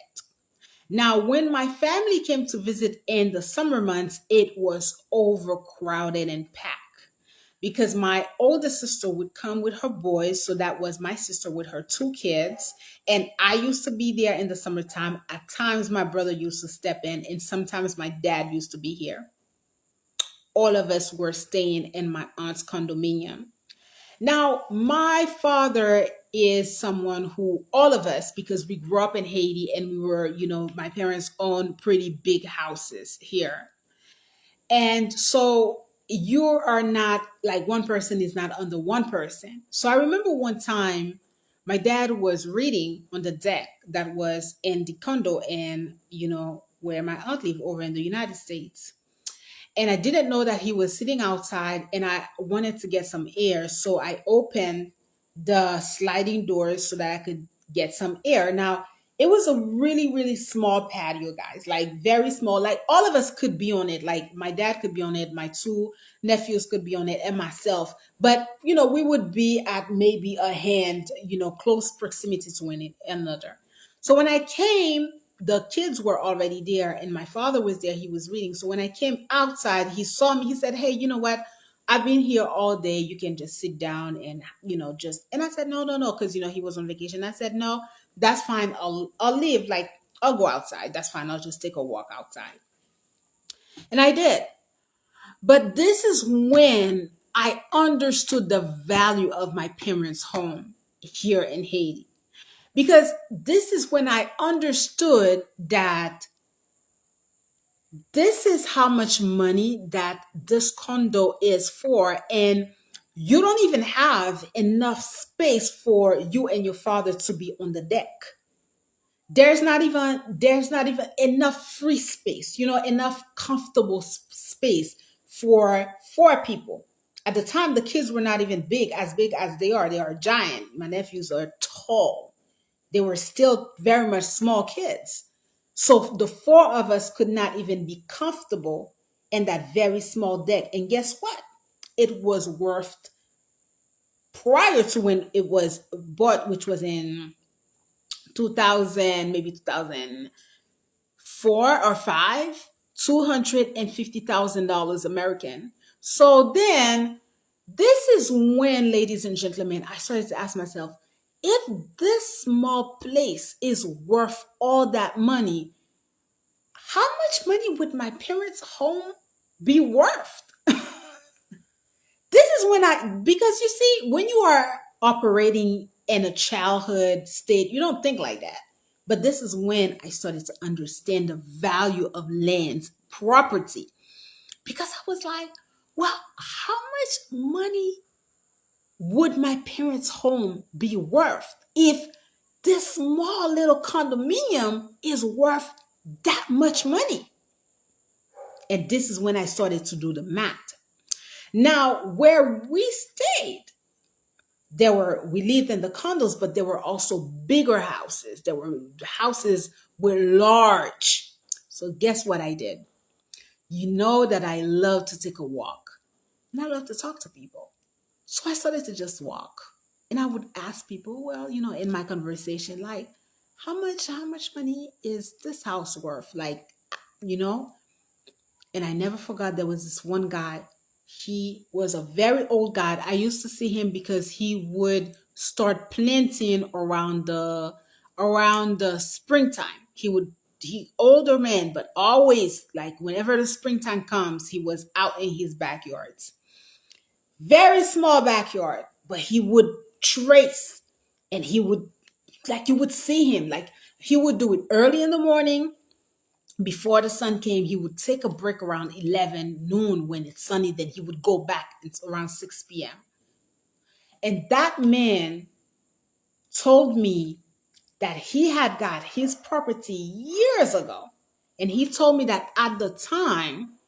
Now, when my family came to visit in the summer months, it was overcrowded and packed because my older sister would come with her boys. So that was my sister with her two kids. And I used to be there in the summertime. At times, my brother used to step in, and sometimes my dad used to be here. All of us were staying in my aunt's condominium. Now, my father is someone who, all of us, because we grew up in Haiti and we were, my parents owned pretty big houses here. And so you are not like one person is not under one person. So I remember one time my dad was reading on the deck that was in the condo and, where my aunt lived over in the United States. And I didn't know that he was sitting outside and I wanted to get some air. So I opened the sliding doors so that I could get some air. Now, it was a really, really small patio, guys, like very small. Like all of us could be on it. Like my dad could be on it, my two nephews could be on it, and myself. But, we would be at maybe a hand, close proximity to one another. So when I came, the kids were already there and my father was there. He was reading. So when I came outside, he saw me. He said, "Hey, you know what? I've been here all day. You can just sit down and, and I said, no, no, no. Cause, he was on vacation. I said, no, that's fine. I'll leave. Like, I'll go outside. That's fine. I'll just take a walk outside. And I did. But this is when I understood the value of my parents' home here in Haiti. Because this is when I understood that this is how much money that this condo is for. And you don't even have enough space for you and your father to be on the deck. There's not even enough free space, enough comfortable space for four people. At the time, the kids were not even big as they are. They are giant. My nephews are tall. They were still very much small kids. So the four of us could not even be comfortable in that very small deck. And guess what? It was worth, prior to when it was bought, which was in 2000, maybe 2005, four or five, $250,000 American. So then this is when, ladies and gentlemen, I started to ask myself, if this small place is worth all that money, how much money would my parents' home be worth? This is when because you see, when you are operating in a childhood state, you don't think like that. But this is when I started to understand the value of lands, property, because I was like, well, how much money would my parents' home be worth if this small little condominium is worth that much money? And this is when I started to do the math. Now, where we stayed, we lived in the condos, but there were also bigger houses. There were houses were large. So guess what I did? You know that I love to take a walk and I love to talk to people. So I started to just walk. And I would ask people, well, in my conversation, like, how much money is this house worth? Like, you know, and I never forgot there was this one guy. He was a very old guy. I used to see him because he would start planting around the springtime. He older man, but always like whenever the springtime comes, he was out in his backyards. Very small backyard, but he would trace and he would like you would see him like he would do it early in the morning before the sun came. He would take a break around 11 noon when it's sunny. Then he would go back. It's around 6 p.m. And that man told me that he had got his property years ago. And he told me that at the time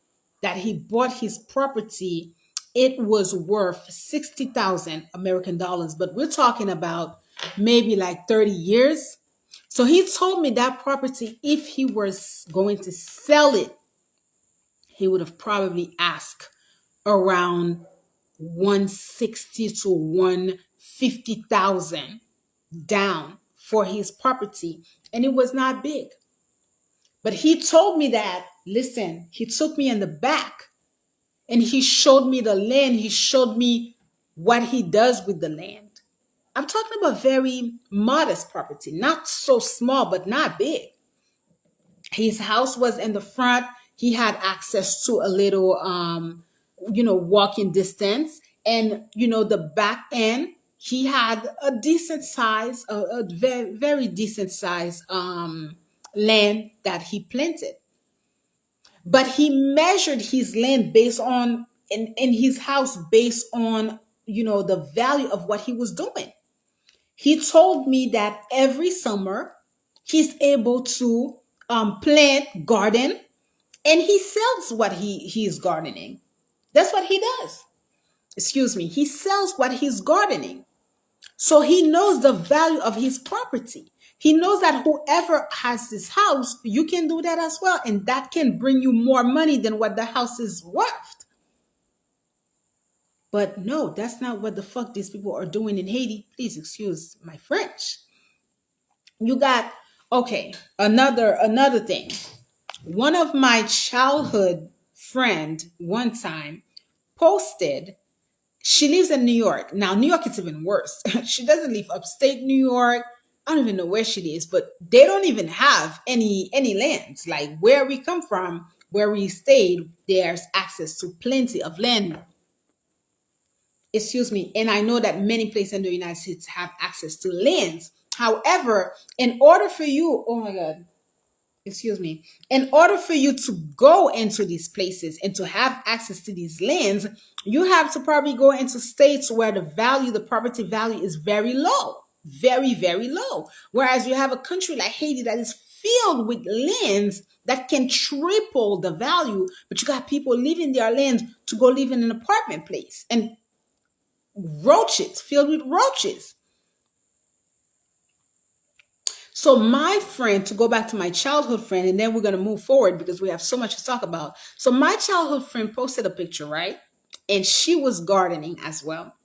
that he bought his property, it was worth 60,000 American dollars. But we're talking about maybe like 30 years. So he told me that property, if he was going to sell it, he would have probably asked around 160 to 150,000 down for his property. And it was not big. But he told me that, listen, he took me in the back and he showed me the land. He showed me what he does with the land. I'm talking about very modest property, not so small, but not big. His house was in the front. He had access to a little, walking distance. And, the back end, he had a decent size, a very, very decent size land that he planted. But he measured his land based on, in his house based on, the value of what he was doing. He told me that every summer he's able to plant, garden, and he sells what he's gardening. That's what he does. Excuse me. He sells what he's gardening. So he knows the value of his property. He knows that whoever has this house, you can do that as well. And that can bring you more money than what the house is worth. But no, that's not what the fuck these people are doing in Haiti. Please excuse my French. You got, okay, another thing. One of my childhood friend one time posted, she lives in New York. Now, New York is even worse. She doesn't live upstate New York. I don't even know where she lives, but they don't even have any lands. Like where we come from, where we stayed, there's access to plenty of land. Excuse me. And I know that many places in the United States have access to lands. However, in order for you, oh my God, excuse me, in order for you to go into these places and to have access to these lands, you have to probably go into states where the property value is very low, very, very low. Whereas you have a country like Haiti that is filled with lands that can triple the value, but you got people leaving their lands to go live in an apartment place and roaches, filled with roaches. So my friend, to go back to my childhood friend, and then we're going to move forward because we have so much to talk about. So my childhood friend posted a picture, right? And she was gardening as well.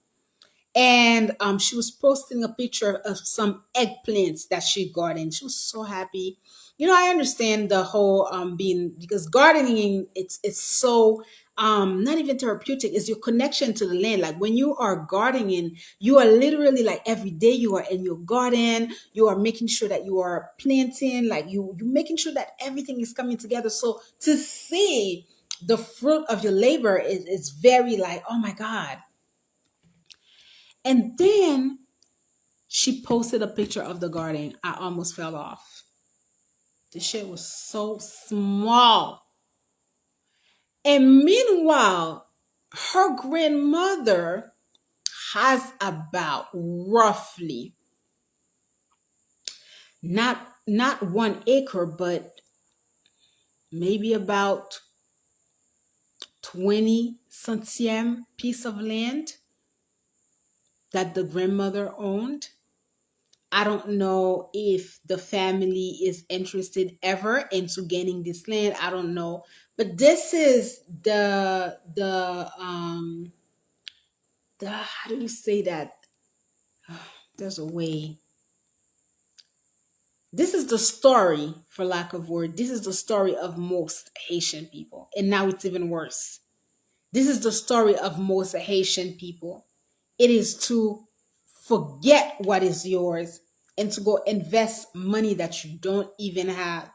And she was posting a picture of some eggplants that she gardened. She was so happy. I understand the whole being, because gardening, it's so not even therapeutic, is your connection to the land. Like when you are gardening, you are literally like every day you are in your garden, you are making sure that you are planting, like you making sure that everything is coming together. So to see the fruit of your labor is very like, oh my God. And then she posted a picture of the garden. I almost fell off. The shit was so small. And meanwhile, her grandmother has about roughly not 1 acre, but maybe about 20 centième piece of land that the grandmother owned. I don't know if the family is interested ever into gaining this land. I don't know. But this is the how do you say that? There's a way. This is the story, for lack of word. This is the story of most Haitian people. And now it's even worse. This is the story of most Haitian people. It is to forget what is yours and to go invest money that you don't even have.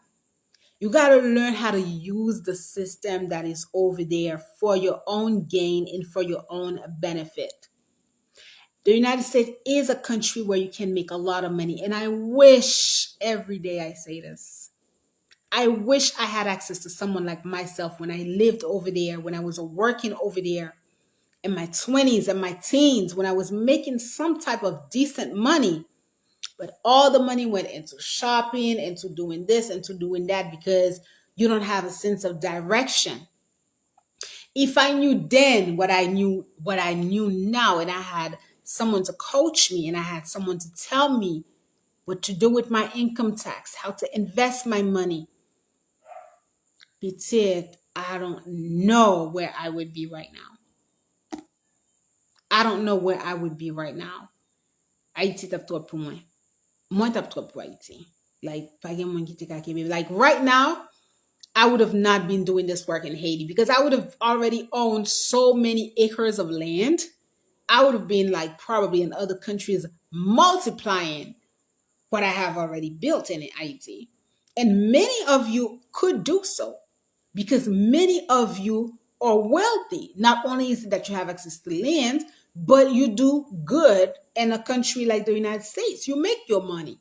You got to learn how to use the system that is over there for your own gain and for your own benefit. The United States is a country where you can make a lot of money. And I wish every day I say this. I wish I had access to someone like myself when I lived over there, when I was working over there in my 20s and my teens, when I was making some type of decent money. But all the money went into shopping, into doing this, into doing that, because you don't have a sense of direction. If I knew then what I knew now, and I had someone to coach me, and I had someone to tell me what to do with my income tax, how to invest my money, I don't know where I would be right now. I don't know where I would be right now. Haiti tap trop pou mwen. Mwen tap trop pou Haiti. Like, like right now, I would have not been doing this work in Haiti because I would have already owned so many acres of land. I would have been like probably in other countries multiplying what I have already built in Haiti. And many of you could do so because many of you are wealthy. Not only is it that you have access to land, but you do good in a country like the United States. You make your money.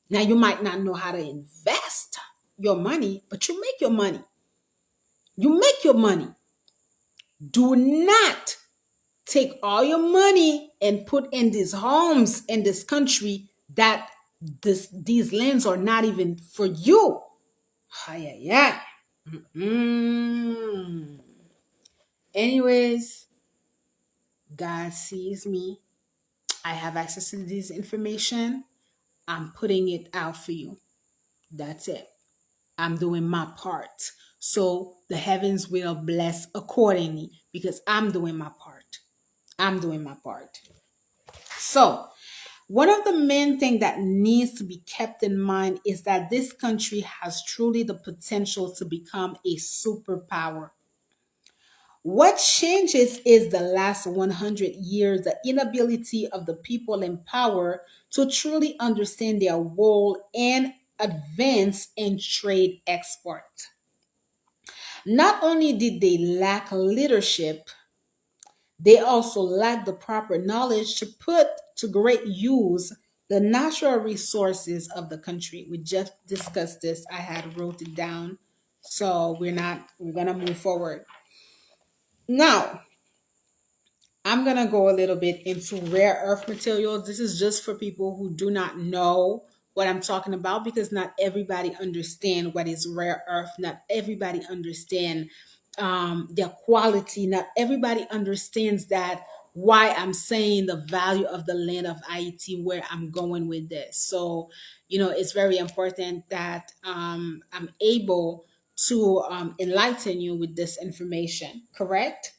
Now, you might not know how to invest your money, but you make your money. You make your money. Do not take all your money and put in these homes in this country that these lands are not even for you. Yeah. Anyways, God sees me. I have access to this information. I'm putting it out for you. That's it. I'm doing my part. So the heavens will bless accordingly because I'm doing my part. I'm doing my part. So one of the main things that needs to be kept in mind is that this country has truly the potential to become a superpower. What changes is the last 100 years, the inability of the people in power to truly understand their role and advance in trade export. Not only did they lack leadership, they also lack the proper knowledge to put to great use the natural resources of the country. We just discussed this. I had wrote it down. So we're gonna move forward. Now, I'm going to go a little bit into rare earth materials. This is just for people who do not know what I'm talking about because not everybody understand what is rare earth. Not everybody understand their quality. Not everybody understands that why I'm saying the value of the land of Ayiti, where I'm going with this. So, it's very important that I'm able to enlighten you with this information, correct?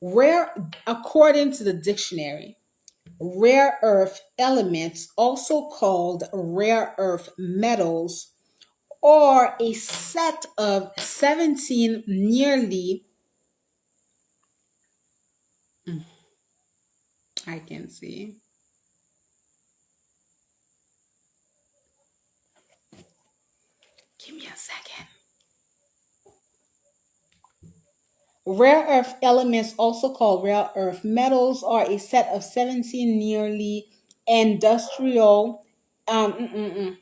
Rare, according to the dictionary, rare earth elements, also called rare earth metals or a set of 17 nearly, I can see. Give me a second. Rare earth elements, also called rare earth metals, are a set of 17 nearly industrial, um, mm, mm, mm,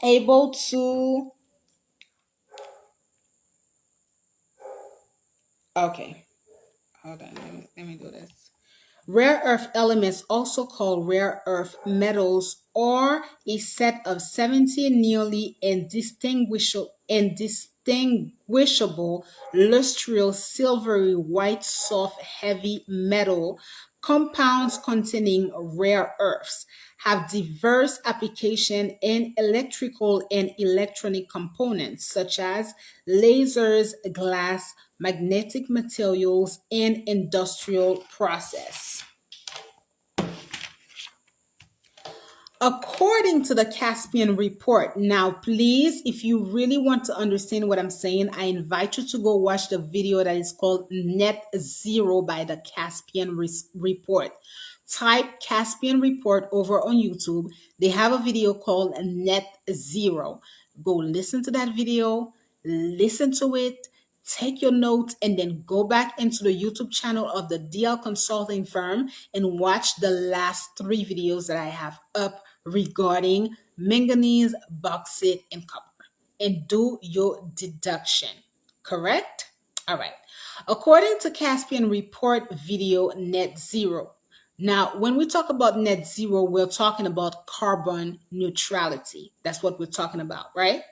able to, okay, hold on, let me do this. Rare earth elements, also called rare earth metals, are a set of 17 nearly indistinguishable lustrous silvery white soft heavy metal compounds containing rare earths, have diverse application in electrical and electronic components such as lasers, glass, magnetic materials, and industrial process. According to the Caspian report, now please, if you really want to understand what I'm saying, I invite you to go watch the video that is called Net Zero by the Caspian report. Type Caspian report over on YouTube. They have a video called Net Zero. Go listen to that video, listen to it, take your notes, and then go back into the YouTube channel of the DL consulting firm and watch the last 3 videos that I have up regarding manganese, bauxite, and copper, and do your deduction. Correct? All right. According to Caspian report video Net Zero. Now, when we talk about net zero, we're talking about carbon neutrality. That's what we're talking about, right?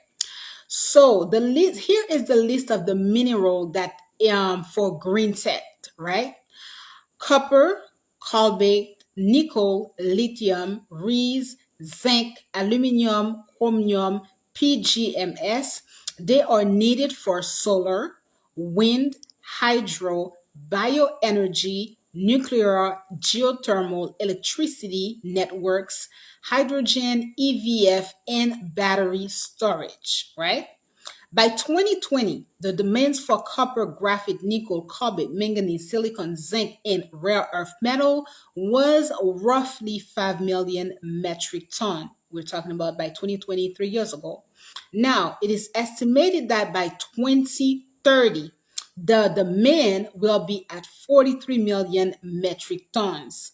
So the list here is the list of the mineral that for green tech, right? Copper, cobalt, nickel, lithium, rees, zinc, aluminum, chromium, PGMs. They are needed for solar, wind, hydro, bioenergy, nuclear, geothermal, electricity networks, hydrogen, EVF, and battery storage, right? By 2020, the demands for copper, graphite, nickel, cobalt, manganese, silicon, zinc, and rare earth metal was roughly 5 million metric ton. We're talking about by 2020, 3 years ago. Now, it is estimated that by 2030, the demand will be at 43 million metric tons.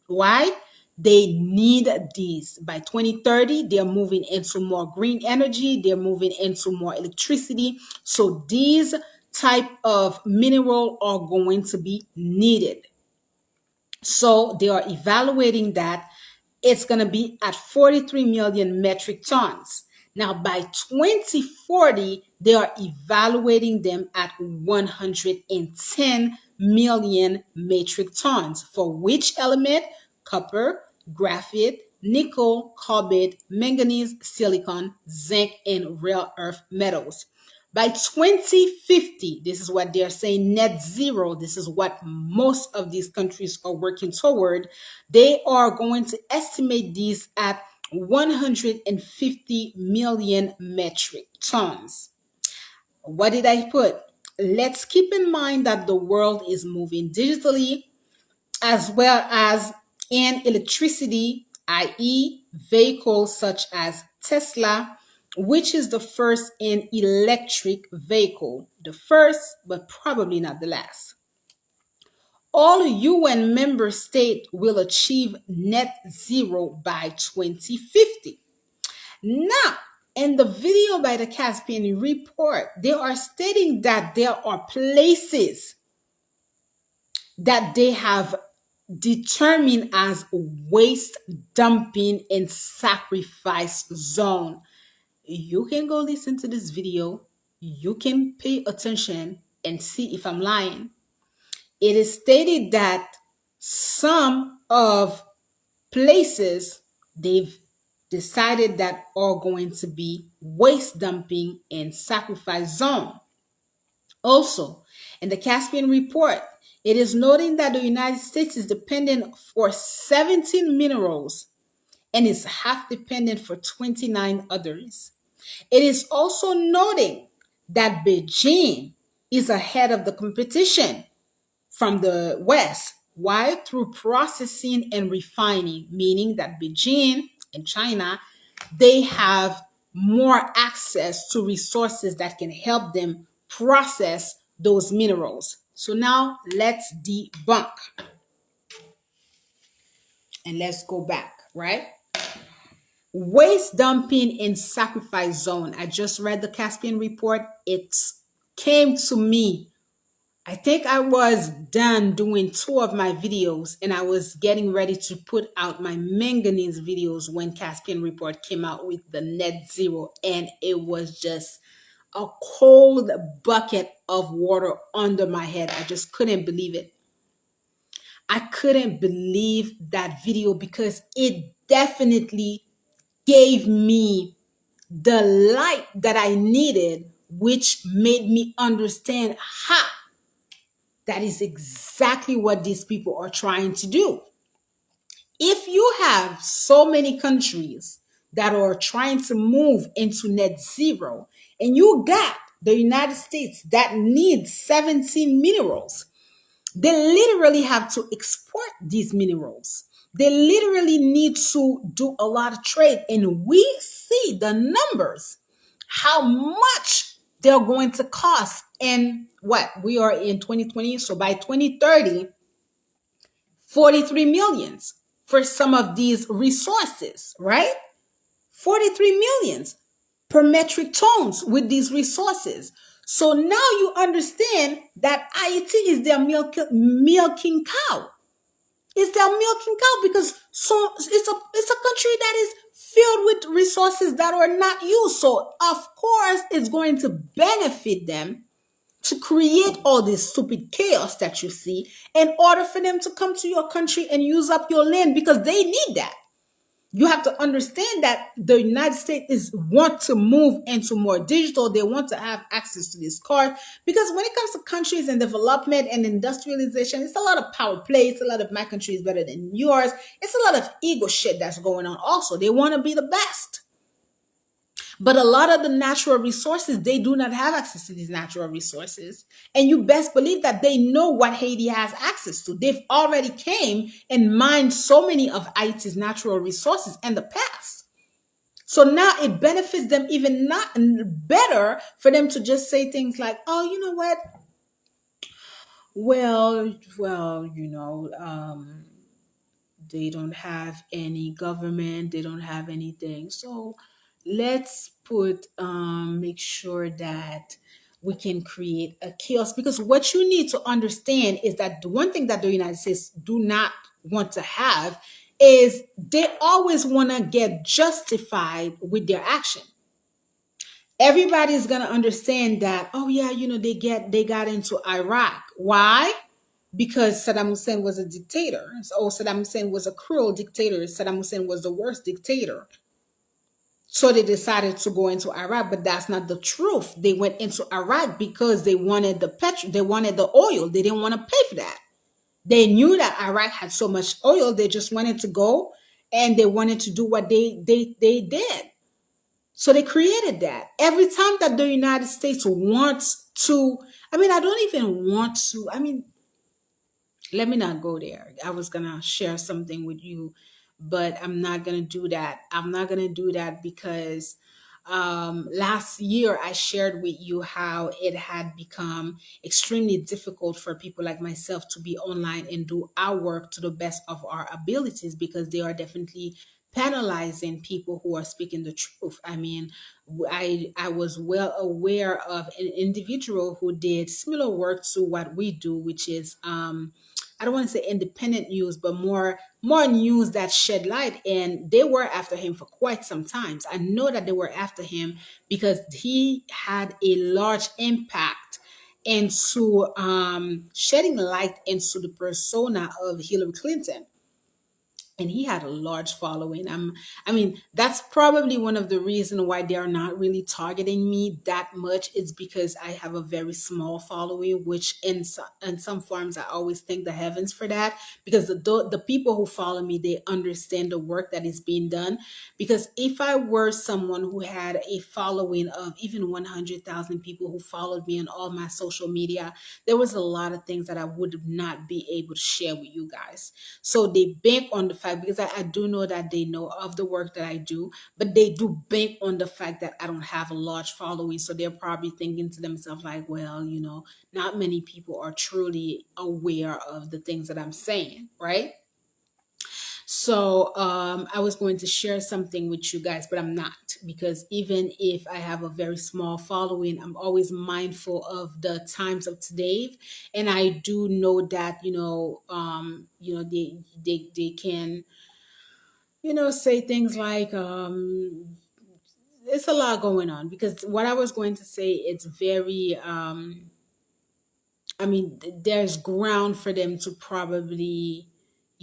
Why? They need these. By 2030, they're moving into more green energy, they're moving into more electricity. So these type of mineral are going to be needed. So they are evaluating that it's going to be at 43 million metric tons. Now, by 2040, they are evaluating them at 110 million metric tons. For which element? Copper, graphite, nickel, cobalt, manganese, silicon, zinc, and rare earth metals. By 2050, this is what they're saying, net zero. This is what most of these countries are working toward. They are going to estimate these at 150 million metric tons. What did I put? Let's keep in mind that the world is moving digitally as well as in electricity, i.e., vehicles such as Tesla, which is the first in electric vehicle. The first, but probably not the last. All UN member states will achieve net zero by 2050. Now, in the video by the Caspian report, they are stating that there are places that they have determined as waste dumping and sacrifice zone. You can go listen to this video. You can pay attention and see if I'm lying. It is stated that some of places they've decided that are going to be waste dumping and sacrifice zone. Also, in the Caspian report, it is noting that the United States is dependent for 17 minerals and is half dependent for 29 others. It is also noting that Beijing is ahead of the competition from the West. Why? Through processing and refining, meaning that Beijing and China, they have more access to resources that can help them process those minerals. So now let's debunk and let's go back, right? Waste dumping in sacrifice zone. I just read the Caspian report. It came to me. I think I was done doing two of my videos and I was getting ready to put out my manganese videos when Caspian report came out with the net zero, and it was just a cold bucket of water under my head. I just couldn't believe it. I couldn't believe that video because it definitely gave me the light that I needed, which made me understand how that is exactly what these people are trying to do. If you have so many countries that are trying to move into net zero, and you got the United States that needs 17 minerals, they literally have to export these minerals. They literally need to do a lot of trade. And we see the numbers, how much they're going to cost. And what? We are in 2020. So by 2030, 43 millions for some of these resources, right? 43 millions per metric tons with these resources. So now you understand that Ayiti is their milking cow. It's their milking cow because so it's a country that is filled with resources that are not used. So of course it's going to benefit them to create all this stupid chaos that you see in order for them to come to your country and use up your land because they need that. You have to understand that the United States is want to move into more digital. They want to have access to this card because when it comes to countries and development and industrialization, it's a lot of power play. It's a lot of my country is better than yours. It's a lot of ego shit that's going on. Also, they want to be the best. But a lot of the natural resources, they do not have access to these natural resources. And you best believe that they know what Haiti has access to. They've already came and mined so many of Haiti's natural resources in the past. So now it benefits them even not better for them to just say things like, oh, you know what? Well, they don't have any government, they don't have anything. So let's put make sure that we can create a chaos because what you need to understand is that the one thing that the United States do not want to have is they always want to get justified with their action. Everybody's going to understand that, oh yeah, they got into Iraq. Why? Because Saddam Hussein was a dictator. So Saddam Hussein was a cruel dictator. Saddam Hussein was the worst dictator. So they decided to go into Iraq, but that's not the truth. They went into Iraq because they wanted the petrol, they wanted the oil. They didn't want to pay for that. They knew that Iraq had so much oil, they just wanted to go and they wanted to do what they did. So they created that. Every time that the United States wants to, I don't even want to, let me not go there. I was going to share something with you, but I'm not going to do that. I'm not going to do that because last year I shared with you how it had become extremely difficult for people like myself to be online and do our work to the best of our abilities because they are definitely penalizing people who are speaking the truth. I was well aware of an individual who did similar work to what we do, which is I don't want to say independent news, but more news that shed light. And they were after him for quite some times. I know that they were after him because he had a large impact into shedding light into the persona of Hillary Clinton. and he had a large following. I mean, that's probably one of the reasons why they are not really targeting me that much. It's because I have a very small following, which in some forms I always thank the heavens for that, because the people who follow me, they understand the work that is being done. Because if I were someone who had a following of even 100,000 people who followed me on all my social media, there was a lot of things that I would not be able to share with you guys. So they bank on the fact, because I do know that they know of the work that I do, but they do bank on the fact that I don't have a large following. So they're probably thinking to themselves, like, well, not many people are truly aware of the things that I'm saying, right? So I was going to share something with you guys, but I'm not, because even if I have a very small following, I'm always mindful of the times of today, and I do know that they can say things like it's a lot going on. Because what I was going to say, it's very I mean, there's ground for them to probably,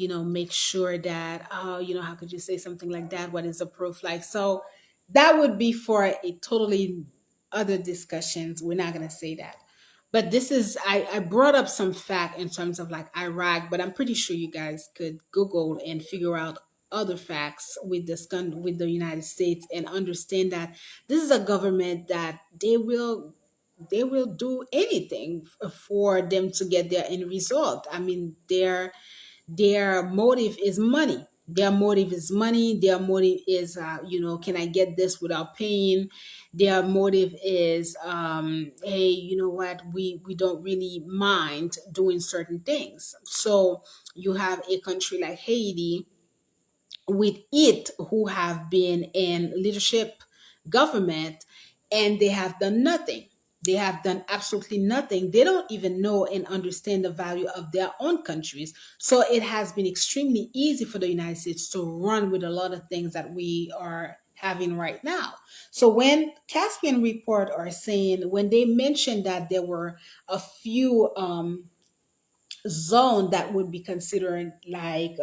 make sure that, oh, how could you say something like that? What is a proof like? So that would be for a totally other discussions. We're not going to say that. But this is, I brought up some fact in terms of like Iraq, but I'm pretty sure you guys could Google and figure out other facts with with the United States, and understand that this is a government that they will do anything for them to get their end result. I mean, their motive is money. Their motive is money. Their motive is, can I get this without paying? Their motive is, hey, you know what? We don't really mind doing certain things. So you have a country like Haiti with it, who have been in leadership government, and they have done nothing. They have done absolutely nothing. They don't even know and understand the value of their own countries. So it has been extremely easy for the United States to run with a lot of things that we are having right now. So when Caspian Report are saying, when they mentioned that there were a few zone that would be considered like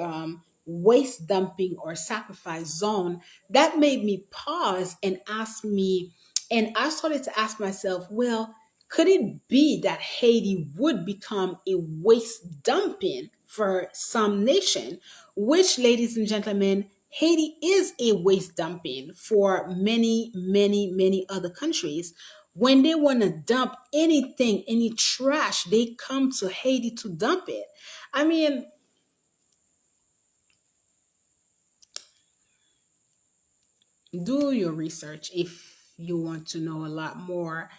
waste dumping or sacrifice zone, that made me pause and ask me, and I started to ask myself, well, could it be that Haiti would become a waste dumping for some nation? Which, ladies and gentlemen, Haiti is a waste dumping for many, many, many other countries. When they want to dump anything, any trash, they come to Haiti to dump it. I mean, do your research if you want to know a lot more,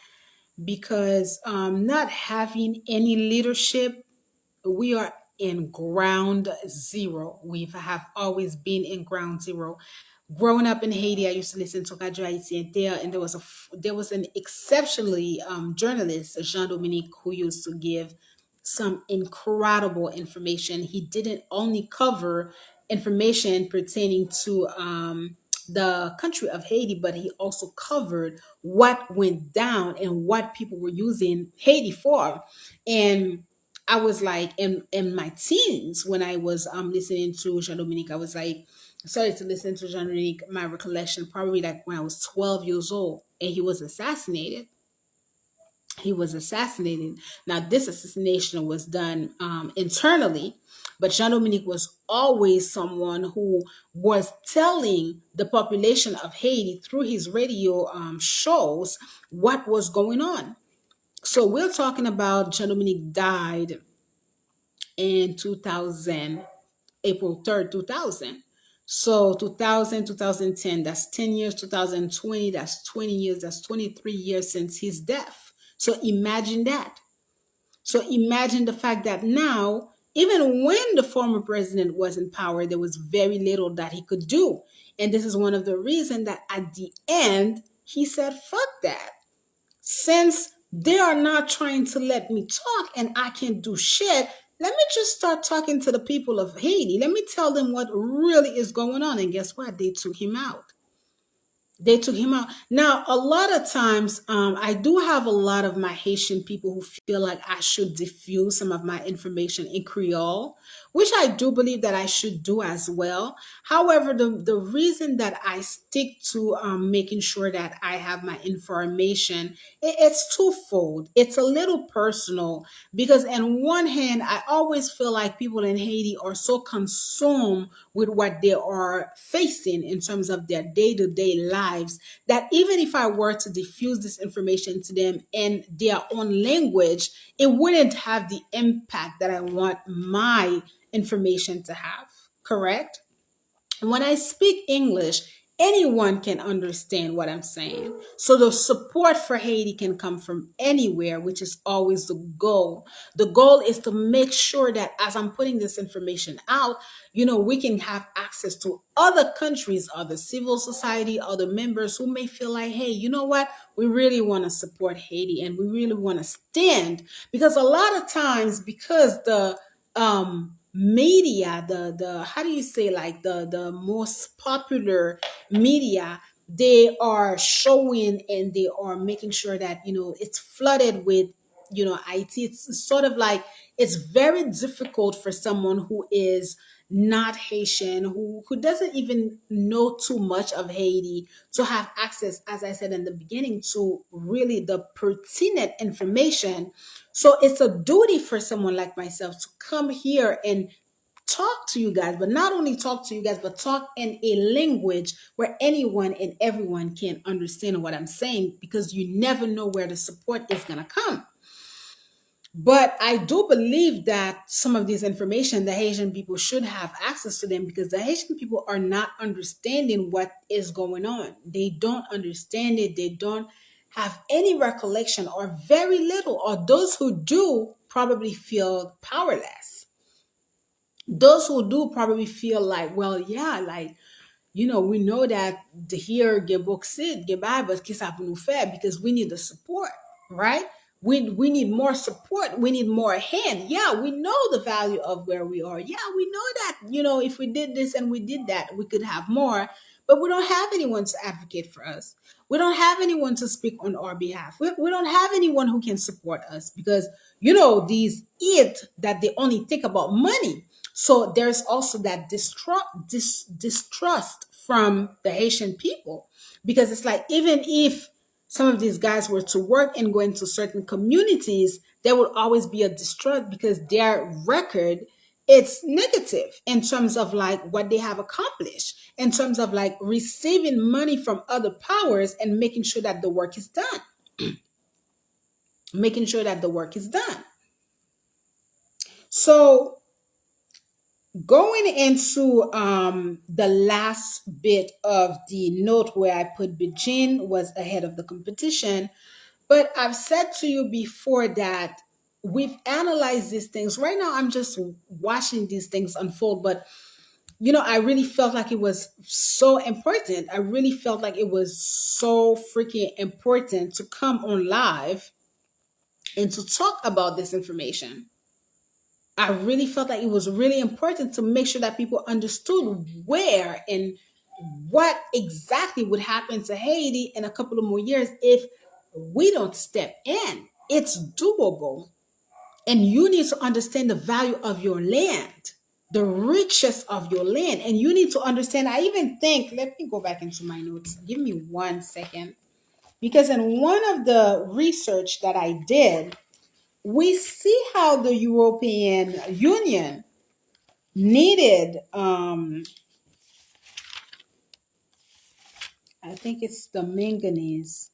because not having any leadership, we are in ground zero. We have always been in ground zero. Growing up in Haiti, I used to listen to Radio Ayiti, and there was an exceptionally journalist, Jean Dominique, who used to give some incredible information. He didn't only cover information pertaining to the country of Haiti, but he also covered what went down and what people were using Haiti for. And I was like, in my teens, when I was listening to Jean Dominique, I was like, I started to listen to Jean Dominique, my recollection, probably like when I was 12 years old, and he was assassinated. He was assassinated. Now, this assassination was done internally, but Jean Dominique was always someone who was telling the population of Haiti through his radio shows what was going on. So we're talking about Jean Dominique died in 2000, April 3rd, 2000. So 2000, 2010, that's 10 years. 2020, that's 20 years. That's 23 years since his death. So imagine that. So imagine the fact that now, even when the former president was in power, there was very little that he could do. And this is one of the reasons that at the end, he said, fuck that. Since they are not trying to let me talk and I can't do shit, let me just start talking to the people of Haiti. Let me tell them what really is going on. And guess what? They took him out. They took him out. Now, a lot of times, I do have a lot of my Haitian people who feel like I should diffuse some of my information in Creole, which I do believe that I should do as well. However, the reason that I stick to making sure that I have my information, it's twofold. It's a little personal because, on one hand, I always feel like people in Haiti are so consumed with what they are facing in terms of their day to day lives that even if I were to diffuse this information to them in their own language, it wouldn't have the impact that I want my information to have. Correct? When I speak English, anyone can understand what I'm saying. So the support for Haiti can come from anywhere, which is always the goal. The goal is to make sure that as I'm putting this information out, we can have access to other countries, other civil society, other members who may feel like, hey, you know what? We really want to support Haiti and we really want to stand, because a lot of times, because the media, the how do you say, like the most popular media, they are showing and they are making sure that it's flooded with IT. It's sort of like it's very difficult for someone who is not Haitian, who doesn't even know too much of Haiti, to have access, as I said in the beginning, to really the pertinent information. So it's a duty for someone like myself to come here and talk to you guys, but not only talk to you guys, but talk in a language where anyone and everyone can understand what I'm saying, because you never know where the support is going to come. But I do believe that some of this information, the Haitian people should have access to them, because the Haitian people are not understanding what is going on. They don't understand it. They don't have any recollection, or very little, or those who do probably feel powerless. Those who do probably feel like, well, yeah, like, we know that the here get boxed, get by, but kiss up no fair, because we need the support, right? We need more support. We need more hand. Yeah, we know the value of where we are. Yeah, we know that, if we did this and we did that, we could have more, but we don't have anyone to advocate for us. We don't have anyone to speak on our behalf. We don't have anyone who can support us, because, these that they only think about money. So there's also that distrust from the Haitian people, because it's like, even if some of these guys were to work and go into certain communities, there would always be a distrust, because their record, it's negative in terms of like what they have accomplished, in terms of like receiving money from other powers and making sure that the work is done. Making sure that the work is done. So going into the last bit of the note, where I put Beijing was ahead of the competition, but I've said to you before that we've analyzed these things. Right now, I'm just watching these things unfold, but I really felt like it was so important. I really felt like it was so freaking important to come on live and to talk about this information. I really felt like it was really important to make sure that people understood where and what exactly would happen to Haiti in a couple of more years if we don't step in. It's doable. And you need to understand the value of your land, the richness of your land. And you need to understand, I even think, let me go back into my notes. Give me 1 second. Because in one of the research that I did, we see how the European Union needed, I think it's the manganese.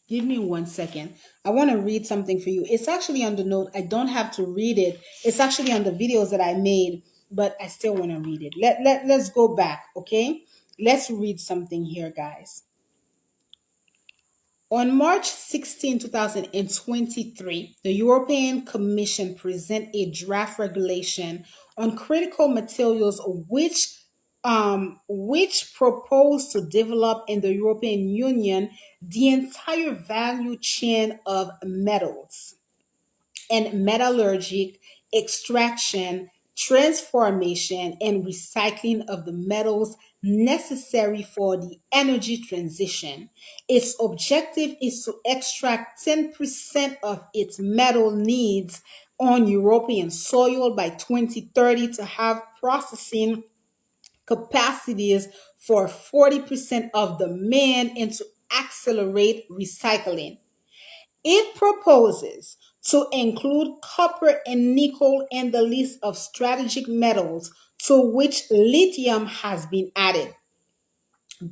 Give me 1 second. I want to read something for you. It's actually on the note. I don't have to read it. It's actually on the videos that I made, but I still want to read it. Let's go back, okay? Let's read something here, guys. On March 16, 2023, the European Commission presented a draft regulation on critical materials, which proposed to develop in the European Union the entire value chain of metals and metallurgic extraction, transformation, and recycling of the metals necessary for the energy transition. Its objective is to extract 10% of its metal needs on European soil by 2030 to have processing capacities for 40% of demand and to accelerate recycling. It proposes to include copper and nickel in the list of strategic metals to which lithium has been added.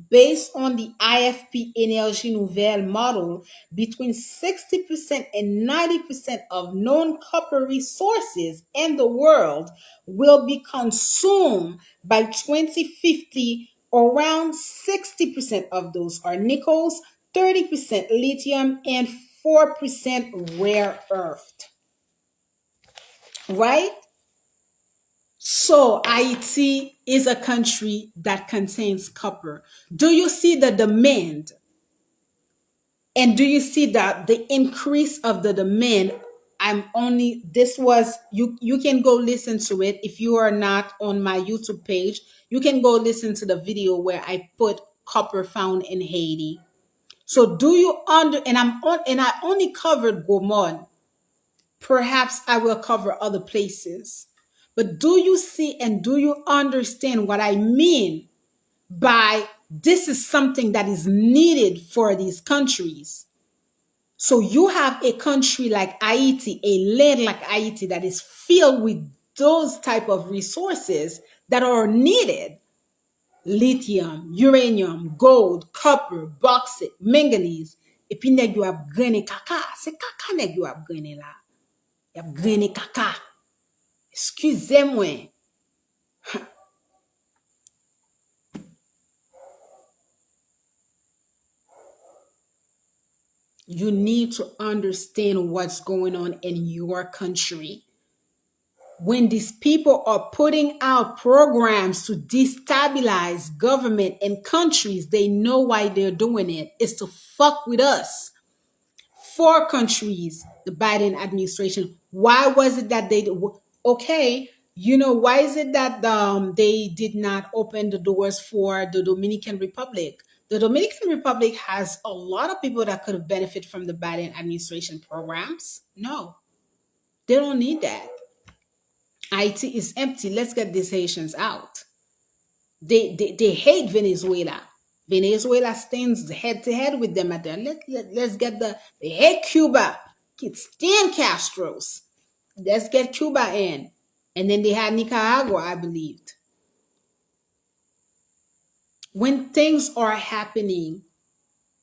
Based on the IFP Energy Nouvelle model, between 60% and 90% of known copper resources in the world will be consumed by 2050. Around 60% of those are nickels, 30% lithium, and 4% rare earth. Right? So Haiti is a country that contains copper. Do you see the demand? And do you see that the increase of the demand? I'm only this was you can go listen to it if you are not on my YouTube page. You can go listen to the video where I put copper found in Haiti. So do you under and I'm on and I only covered Gaumont. Perhaps I will cover other places. But do you see and do you understand what I mean by this is something that is needed for these countries? So you have a country like Haiti, a land like Haiti that is filled with those type of resources that are needed. Lithium, uranium, gold, copper, bauxite, manganese. Et puis nèg yo ap grene kaka. C'est kaka nèg yo ap grene la. Y ap grene kaka. Excusez-moi. You need to understand what's going on in your country. When these people are putting out programs to destabilize government and countries, they know why they're doing it. It's to fuck with us. Four countries, the Biden administration. Why was it that they okay? You know why is it that they did not open the doors for the Dominican Republic? The Dominican Republic has a lot of people that could have benefited from the Biden administration programs. No, they don't need that. IT is empty. Let's get these Haitians out. They hate Venezuela. Venezuela stands head to head with them at the let's get they hate Cuba. Can't stand Castro's. Let's get Cuba in. And then they had Nicaragua, I believed. When things are happening,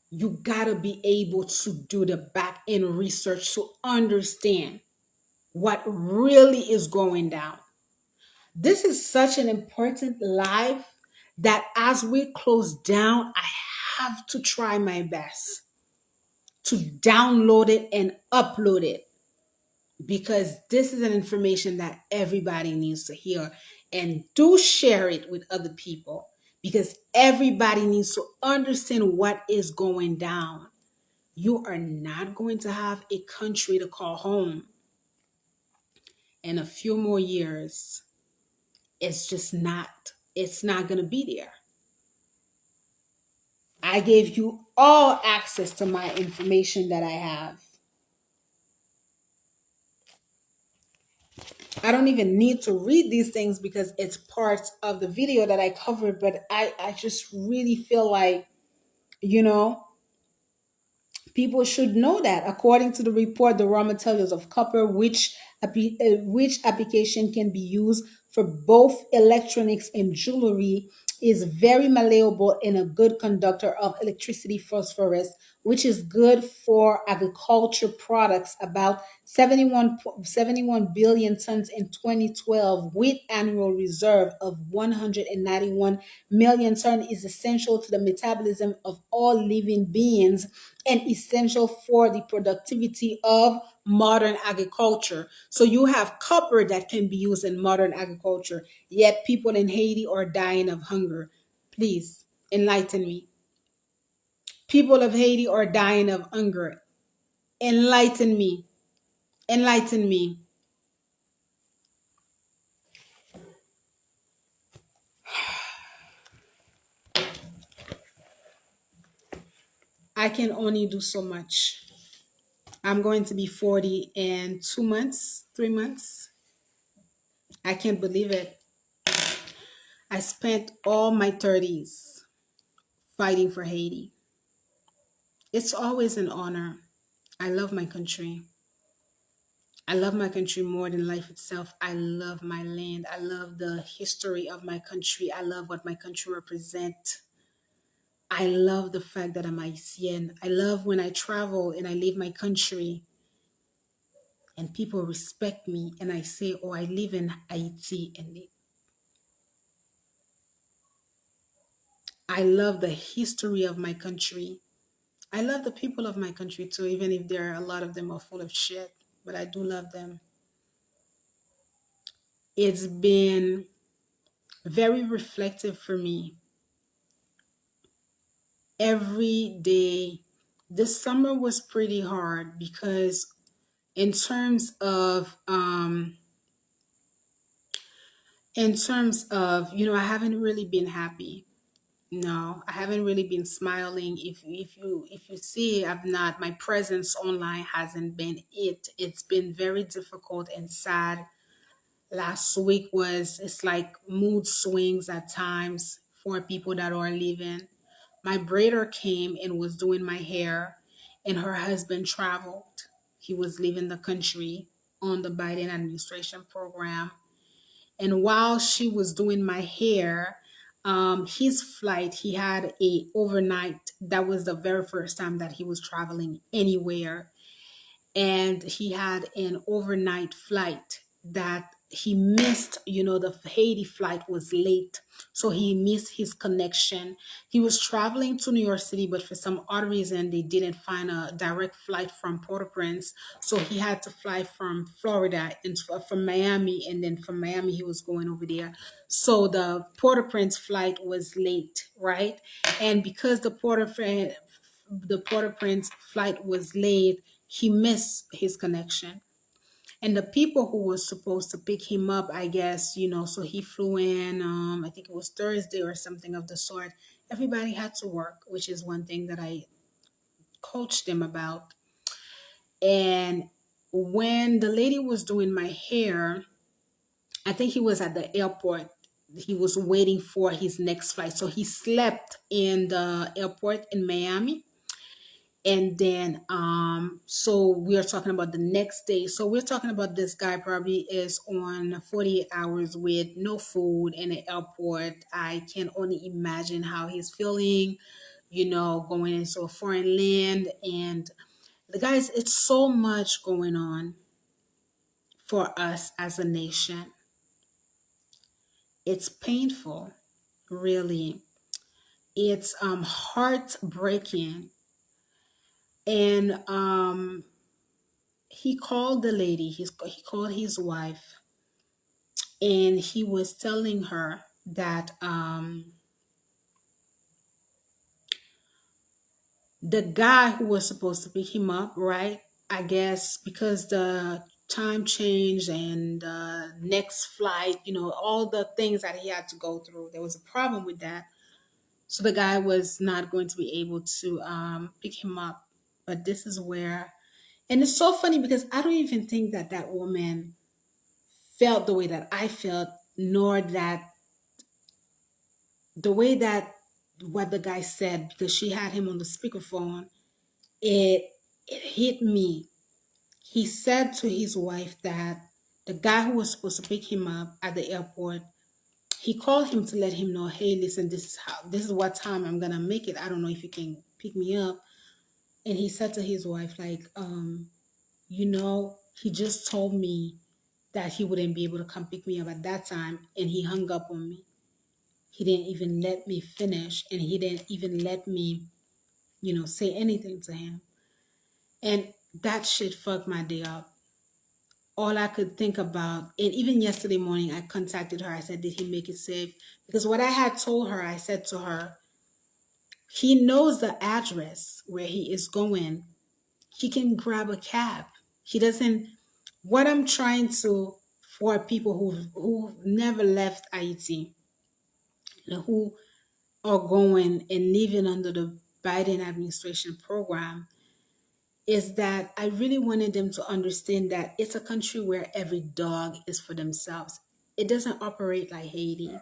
you gotta be able to do the back end research to understand what really is going down. This is such an important live that as we close down, I have to try my best to download it and upload it because this is an information that everybody needs to hear. And do share it with other people because everybody needs to understand what is going down. You are not going to have a country to call home in a few more years. It's not going to be there. I gave you all access to my information that I have. I don't even need to read these things because it's part of the video that I covered, but I just really feel like, you know, people should know that according to the report, the raw materials of copper, which application can be used for both electronics and jewelry, is very malleable and a good conductor of electricity. Phosphorus, which is good for agriculture products, about 71 billion tons in 2012, with annual reserve of 191 million tons, is essential to the metabolism of all living beings and essential for the productivity of modern agriculture. So you have copper that can be used in modern agriculture, yet people in Haiti are dying of hunger. Please enlighten me. People of Haiti are dying of hunger. Enlighten me. Enlighten me. I can only do so much. I'm going to be 40 in 2 months, 3 months. I can't believe it. I spent all my 30s fighting for Haiti. It's always an honor. I love my country. I love my country more than life itself. I love my land. I love the history of my country. I love what my country represents. I love the fact that I'm Haitian. I love when I travel and I leave my country and people respect me and I say, oh, I live in Haiti. And I love the history of my country. I love the people of my country too, even if there are a lot of them are full of shit, but I do love them. It's been very reflective for me every day. This summer was pretty hard because in terms of, I haven't really been happy. No, I haven't really been smiling. If you see, I've not my presence online hasn't been it. It's been very difficult and sad. Last week was it's like mood swings at times for people that are leaving. My braider came and was doing my hair, and her husband traveled. He was leaving the country on the Biden administration program. And while she was doing my hair, his flight, he had a overnight. That was the very first time that he was traveling anywhere, and he had an overnight flight that he missed. The Haiti flight was late, so he missed his connection. He was traveling to New York City, but for some odd reason they didn't find a direct flight from Port-au-Prince, so he had to fly from Florida and from Miami, and then from Miami he was going over there. So the Port-au-Prince flight was late, right? And because the Port-au-Prince flight was late, he missed his connection. And the people who were supposed to pick him up, I guess, so he flew in, I think it was Thursday or something of the sort. Everybody had to work, which is one thing that I coached them about. And when the lady was doing my hair, I think he was at the airport. He was waiting for his next flight. So he slept in the airport in Miami, and then so we are talking about the next day. So we're talking about this guy probably is on 48 hours with no food in the airport. I can only imagine how he's feeling, going into a foreign land. And the guys, it's so much going on for us as a nation. It's painful, really. It's heartbreaking. And he called the lady, he called his wife, and he was telling her that the guy who was supposed to pick him up, right? I guess because the time changed and next flight, all the things that he had to go through, there was a problem with that. So the guy was not going to be able to pick him up. But this is where, and it's so funny because I don't even think that that woman felt the way that I felt, nor that the way that what the guy said, because she had him on the speakerphone. It hit me. He said to his wife that the guy who was supposed to pick him up at the airport, he called him to let him know, hey, listen, this is what time I'm gonna make it. I don't know if you can pick me up. And he said to his wife, like, he just told me that he wouldn't be able to come pick me up at that time, and he hung up on me. He didn't even let me finish, and he didn't even let me, say anything to him. And that shit fucked my day up. All I could think about, and even yesterday morning, I contacted her. I said, did he make it safe? Because what I had told her, I said to her, he knows the address where he is going. He can grab a cab. He doesn't. What I'm trying to, for people who never left Haiti, who are going and living under the Biden administration program is that I really wanted them to understand that it's a country where every dog is for themselves. It doesn't operate like Haiti.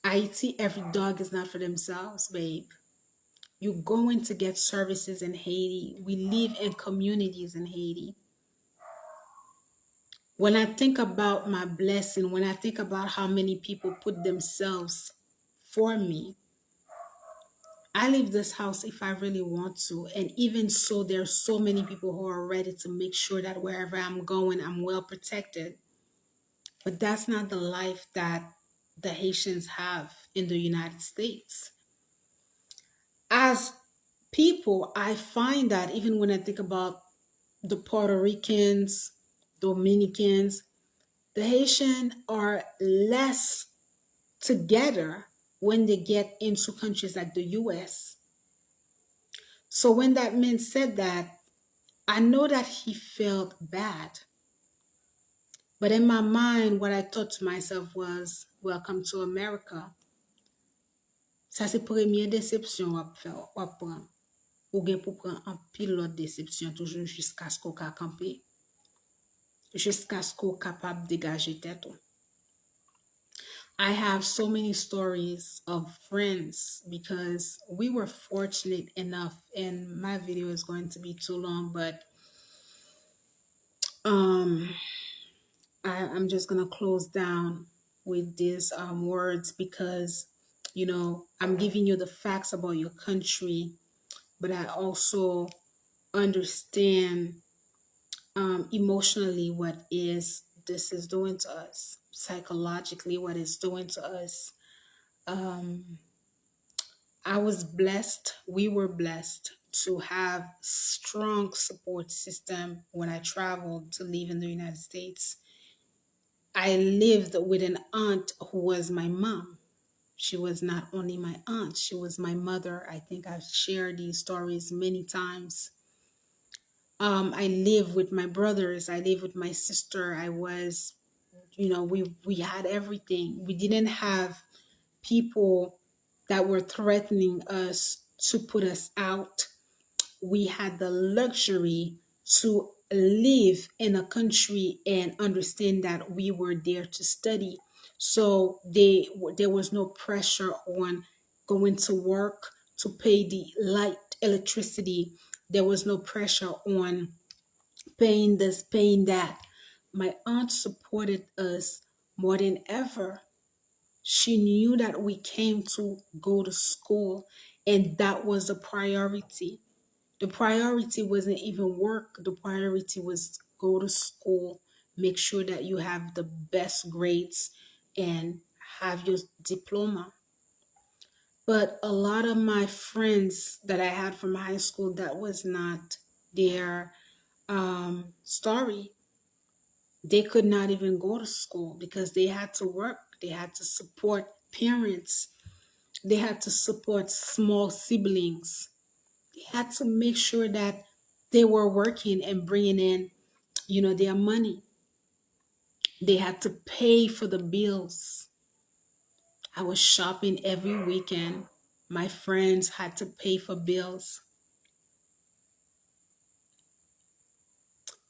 Haiti, every dog is not for themselves, babe. You're going to get services in Haiti. We live in communities in Haiti. When I think about my blessing, when I think about how many people put themselves for me, I leave this house if I really want to. And even so, there's so many people who are ready to make sure that wherever I'm going, I'm well protected. But that's not the life that the Haitians have in the United States. As people, I find that even when I think about the Puerto Ricans, Dominicans, the Haitian are less together when they get into countries like the US. So when that man said that, I know that he felt bad. But in my mind, what I thought to myself was, welcome to America. Ça c'est première déception wap pran. Ou gen pou pran an pile lot déception toujours jusqu'à ce qu'on ka camper. Jusqu'à ce qu'on capable dégager tête. I have so many stories of friends because we were fortunate enough, and my video is going to be too long, but um I'm just gonna close down with these words because I'm giving you the facts about your country, but I also understand emotionally what is this is doing to us, psychologically what it's doing to us. I was blessed, we were blessed to have strong support system when I traveled to live in the United States. I lived with an aunt who was my mom. She was not only my aunt, she was my mother. I think I've shared these stories many times. I live with my brothers. I live with my sister. I was, we had everything. We didn't have people that were threatening us to put us out. We had the luxury to live in a country and understand that we were there to study. So there was no pressure on going to work to pay the light, electricity. There was no pressure on paying this, paying that. My aunt supported us more than ever. She knew that we came to go to school, and that was the priority. The priority wasn't even work. The priority was go to school, make sure that you have the best grades and have your diploma. But a lot of my friends that I had from high school, that was not their story. They could not even go to school because they had to work. They had to support parents. They had to support small siblings. They had to make sure that they were working and bringing in, their money. They had to pay for the bills. I was shopping every weekend. My friends had to pay for bills.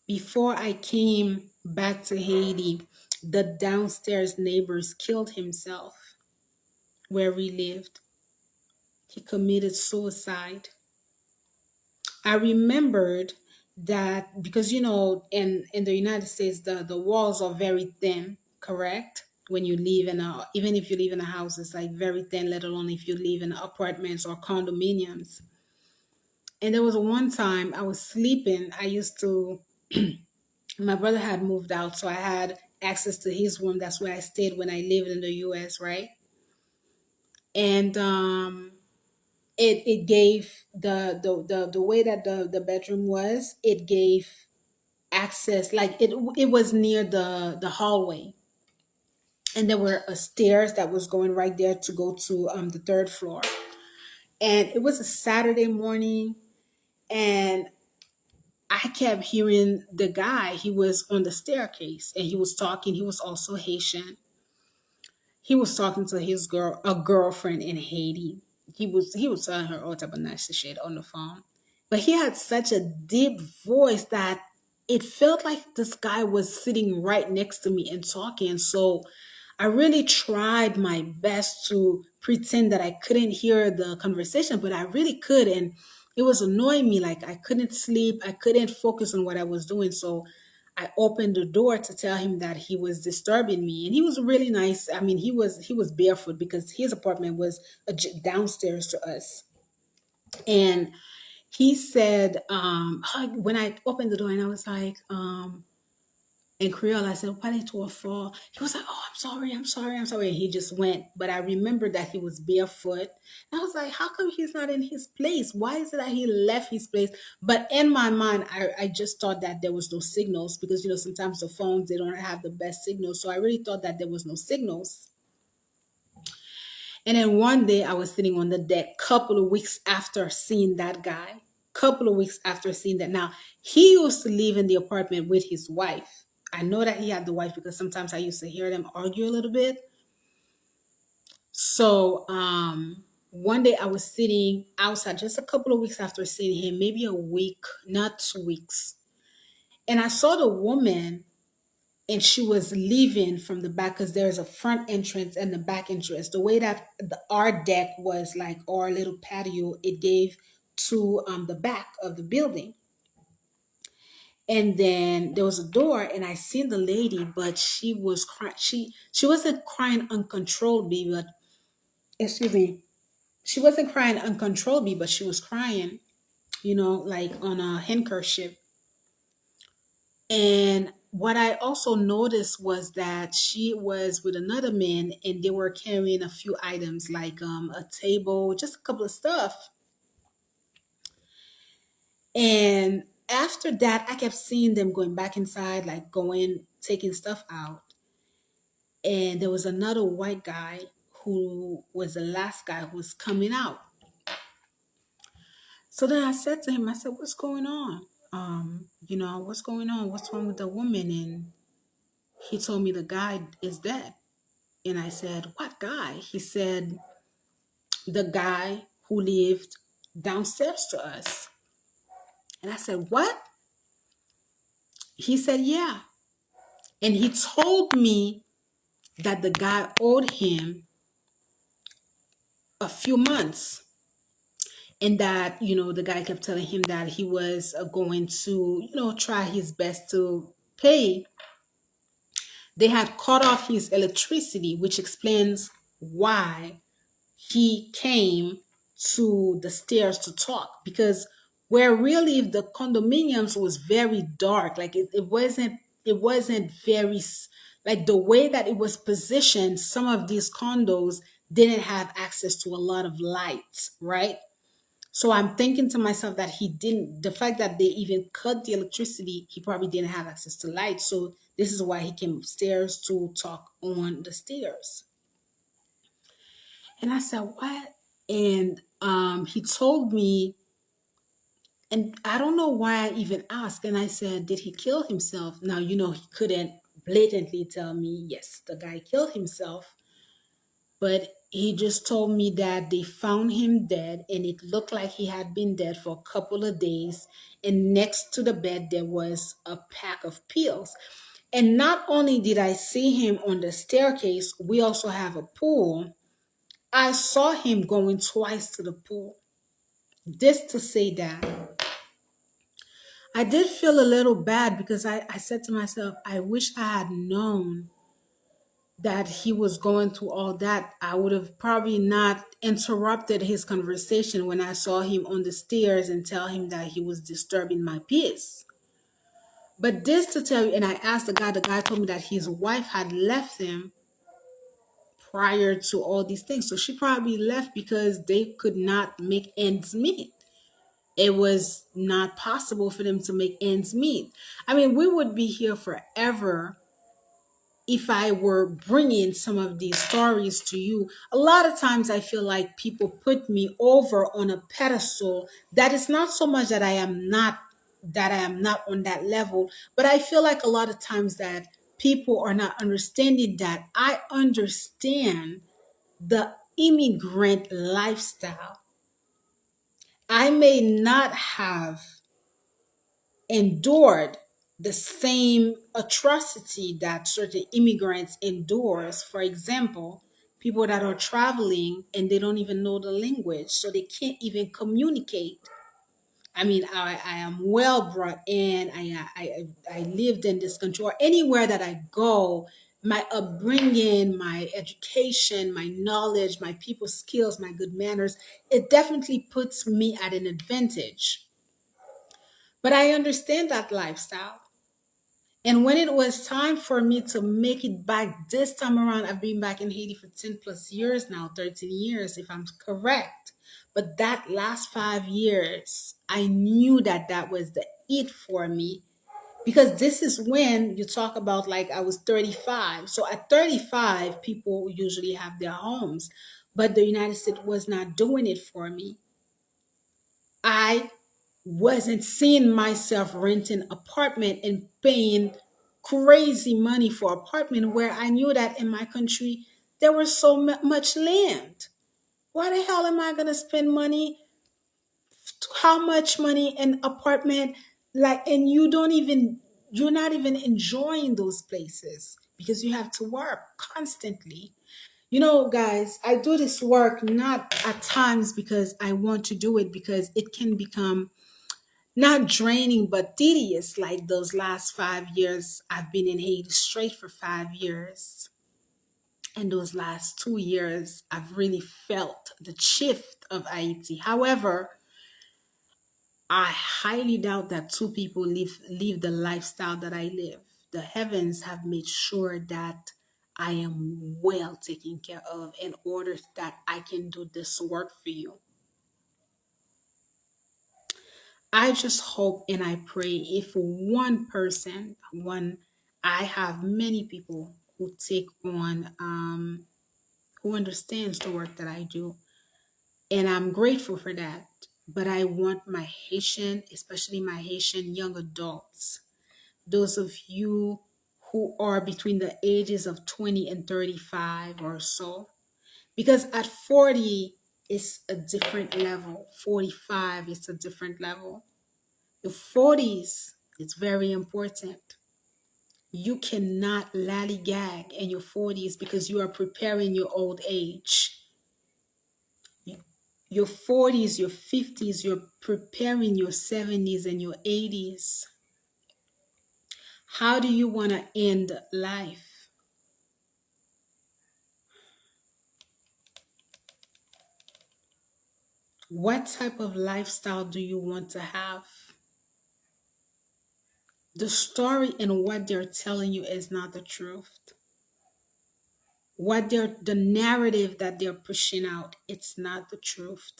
Before I came back to Haiti, the downstairs neighbors killed himself where we lived. He committed suicide. I remembered that because in the United States the walls are very thin, correct? When you live in a even if you live in a house, it's like very thin, let alone if you live in apartments or condominiums. And there was one time I was sleeping. I used to my brother had moved out, so I had access to his room. That's where I stayed when I lived in the US, right? And it gave the way that the bedroom was, it gave access, like it was near the hallway, and there were stairs that was going right there to go to the third floor. And it was a Saturday morning, and I kept hearing the guy. He was on the staircase and he was talking. He was also Haitian. He was talking to a girlfriend in Haiti. he was telling her all type of nasty shit on the phone. But he had such a deep voice that it felt like this guy was sitting right next to me and talking. So I really tried my best to pretend that I couldn't hear the conversation, but I really could. And it was annoying me. Like I couldn't sleep, I couldn't focus on what I was doing. So I opened the door to tell him that he was disturbing me, and he was really nice. I mean, he was barefoot because his apartment was downstairs to us, and he said, when I opened the door, and I was like, in Creole, I said, "Why did you fall?" He was like, "Oh, I'm sorry, I'm sorry, I'm sorry." And he just went. But I remembered that he was barefoot. And I was like, how come he's not in his place? Why is it that he left his place? But in my mind, I just thought that there was no signals because, sometimes the phones, they don't have the best signals. So I really thought that there was no signals. And then one day I was sitting on the deck, couple of weeks after seeing that guy, couple of weeks after seeing that. Now, he used to live in the apartment with his wife. I know that he had the wife because sometimes I used to hear them argue a little bit. So one day I was sitting outside just a couple of weeks after seeing him, maybe a week, not 2 weeks. And I saw the woman, and she was leaving from the back because there's a front entrance and the back entrance. The way that our deck was, like our little patio, it gave to the back of the building. And then there was a door, and I seen the lady, but she was crying. She wasn't crying uncontrollably, but excuse me, she wasn't crying uncontrollably, but she was crying, like on a handkerchief. And what I also noticed was that she was with another man, and they were carrying a few items like a table, just a couple of stuff. And after that, I kept seeing them going back inside, like going, taking stuff out. And there was another white guy who was the last guy who was coming out. So then I said to him, I said, "What's going on? What's going on? What's wrong with the woman?" And he told me the guy is dead. And I said, "What guy?" He said, "The guy who lived downstairs to us." And I said, "What?" He said, "Yeah." And he told me that the guy owed him a few months. And that, the guy kept telling him that he was going to, try his best to pay. They had cut off his electricity, which explains why he came to the stairs to talk, because where really the condominiums was very dark, like it wasn't very like the way that it was positioned. Some of these condos didn't have access to a lot of light, right? So I'm thinking to myself that the fact that they even cut the electricity, he probably didn't have access to light. So this is why he came upstairs to talk on the stairs. And I said, "What?" And he told me, and I don't know why I even asked. And I said, "Did he kill himself?" Now, he couldn't blatantly tell me, yes, the guy killed himself. But he just told me that they found him dead, and it looked like he had been dead for a couple of days. And next to the bed, there was a pack of pills. And not only did I see him on the staircase, we also have a pool. I saw him going twice to the pool. This to say that I did feel a little bad because I said to myself, I wish I had known that he was going through all that. I would have probably not interrupted his conversation when I saw him on the stairs and tell him that he was disturbing my peace. But this to tell you, and I asked the guy told me that his wife had left him prior to all these things. So she probably left because they could not make ends meet. It was not possible for them to make ends meet. I mean, we would be here forever if I were bringing some of these stories to you. A lot of times I feel like people put me over on a pedestal. That is not so much that I am not on that level, but I feel like a lot of times that people are not understanding that I understand the immigrant lifestyle, I may not have endured the same atrocity that certain immigrants endures. For example, people that are traveling and they don't even know the language, so they can't even communicate. I mean, I am well brought in. I lived in this country or anywhere that I go. My upbringing, my education, my knowledge, my people skills, my good manners, it definitely puts me at an advantage. But I understand that lifestyle. And when it was time for me to make it back this time around, I've been back in Haiti for 10 plus years now, 13 years, if I'm correct. But that last 5 years, I knew that that was the it for me because this is when you talk about like I was 35. So at 35, people usually have their homes, but the United States was not doing it for me. I wasn't seeing myself renting apartment and paying crazy money for apartment where I knew that in my country there was so much land. Why the hell am I gonna spend money? How much money in apartment? Like, and you're not even enjoying those places because you have to work constantly. You know, guys, I do this work not at times because I want to do it because it can become not draining but tedious like those last 5 years. I've been in Haiti straight for 5 years, and those last 2 years I've really felt the shift of Haiti. However, I highly doubt that two people live the lifestyle that I live. The heavens have made sure that I am well taken care of in order that I can do this work for you. I just hope and I pray if one person, one, I have many people who take on, who understands the work that I do, and I'm grateful for that. But I want my Haitian, especially my Haitian young adults, those of you who are between the ages of 20 and 35 or so, because at 40 it's a different level, 45 is a different level. Your 40s is very important. You cannot lollygag in your 40s because you are preparing your old age. Your 40s, your 50s, you're preparing your 70s and your 80s. How do you want to end life? What type of lifestyle do you want to have? The story and what they're telling you is not the truth. What they're the narrative that they're pushing out, it's not the truth.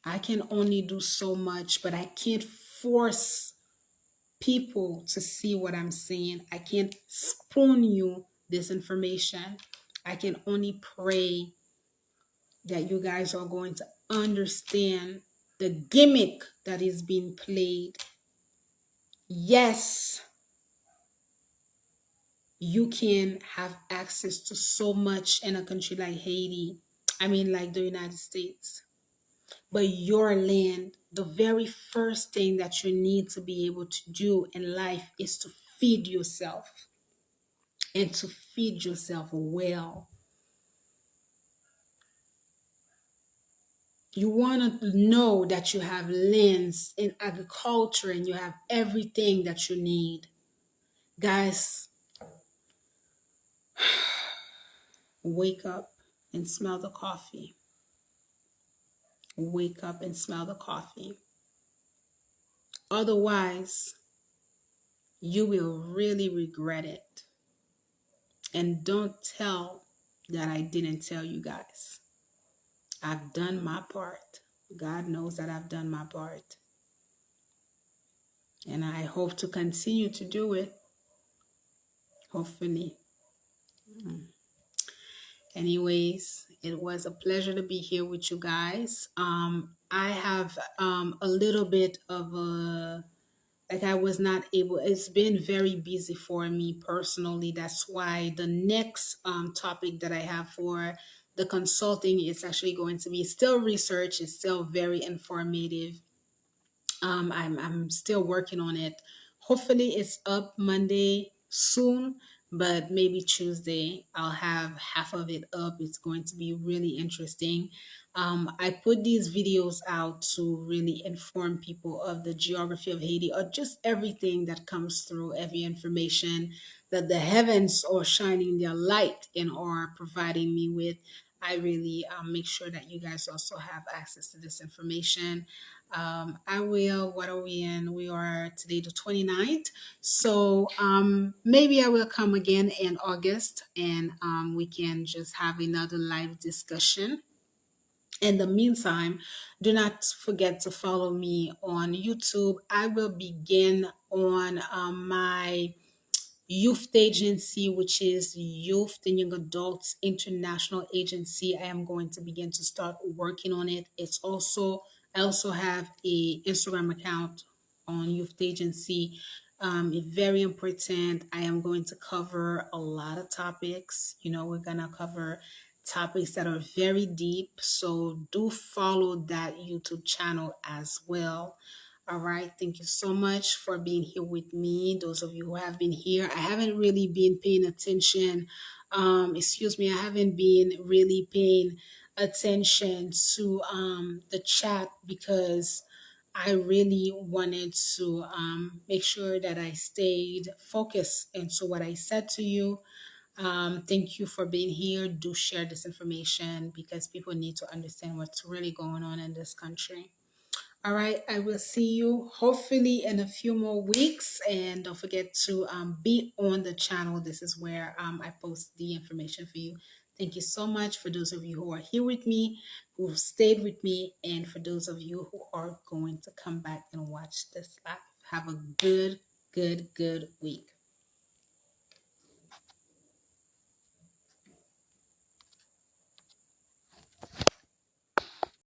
I can only do so much, but I can't force people to see what I'm saying. I can't spoon you this information. I can only pray that you guys are going to understand the gimmick that is being played. Yes, you can have access to so much in a country like Haiti. I mean, like the United States. But your land, the very first thing that you need to be able to do in life is to feed yourself and to feed yourself well. You want to know that you have lands in agriculture and you have everything that you need. Guys, wake up and smell the coffee. Wake up and smell the coffee. Otherwise, you will really regret it. And don't tell that I didn't tell you guys. I've done my part. God knows that I've done my part. And I hope to continue to do it. Hopefully. Anyways, it was a pleasure to be here with you guys. I have a little bit of like I was not able. It's been very busy for me personally. That's why the next topic that I have for the consulting is actually going to be still research. It's still very informative. I'm still working on it. Hopefully, it's up Monday soon, but maybe Tuesday I'll have half of it up. It's going to be really interesting. I put these videos out to really inform people of the geography of Haiti, or just everything that comes through, every information that the heavens are shining their light and are providing me with. I really make sure that you guys also have access to this information. I will, what are we in? We are today the 29th. So maybe I will come again in August and we can just have another live discussion. In the meantime, do not forget to follow me on YouTube. I will begin on my youth agency, which is Youth and Young Adults International Agency. I am going to begin to start working on it. I also have a Instagram account on Youth Agency. It's very important. I am going to cover a lot of topics. We're gonna cover topics that are very deep. So do follow that YouTube channel as well. All right. Thank you so much for being here with me. Those of you who have been here, I haven't really been paying attention. Excuse me, I haven't been really paying attention to the chat because I really wanted to make sure that I stayed focused into what I said to you. Thank you for being here. Do share this information because people need to understand what's really going on in this country. All right, I will see you hopefully in a few more weeks. And don't forget to be on the channel. This is where I post the information for you. Thank you so much for those of you who are here with me, who stayed with me, and for those of you who are going to come back and watch this live. Have a good week.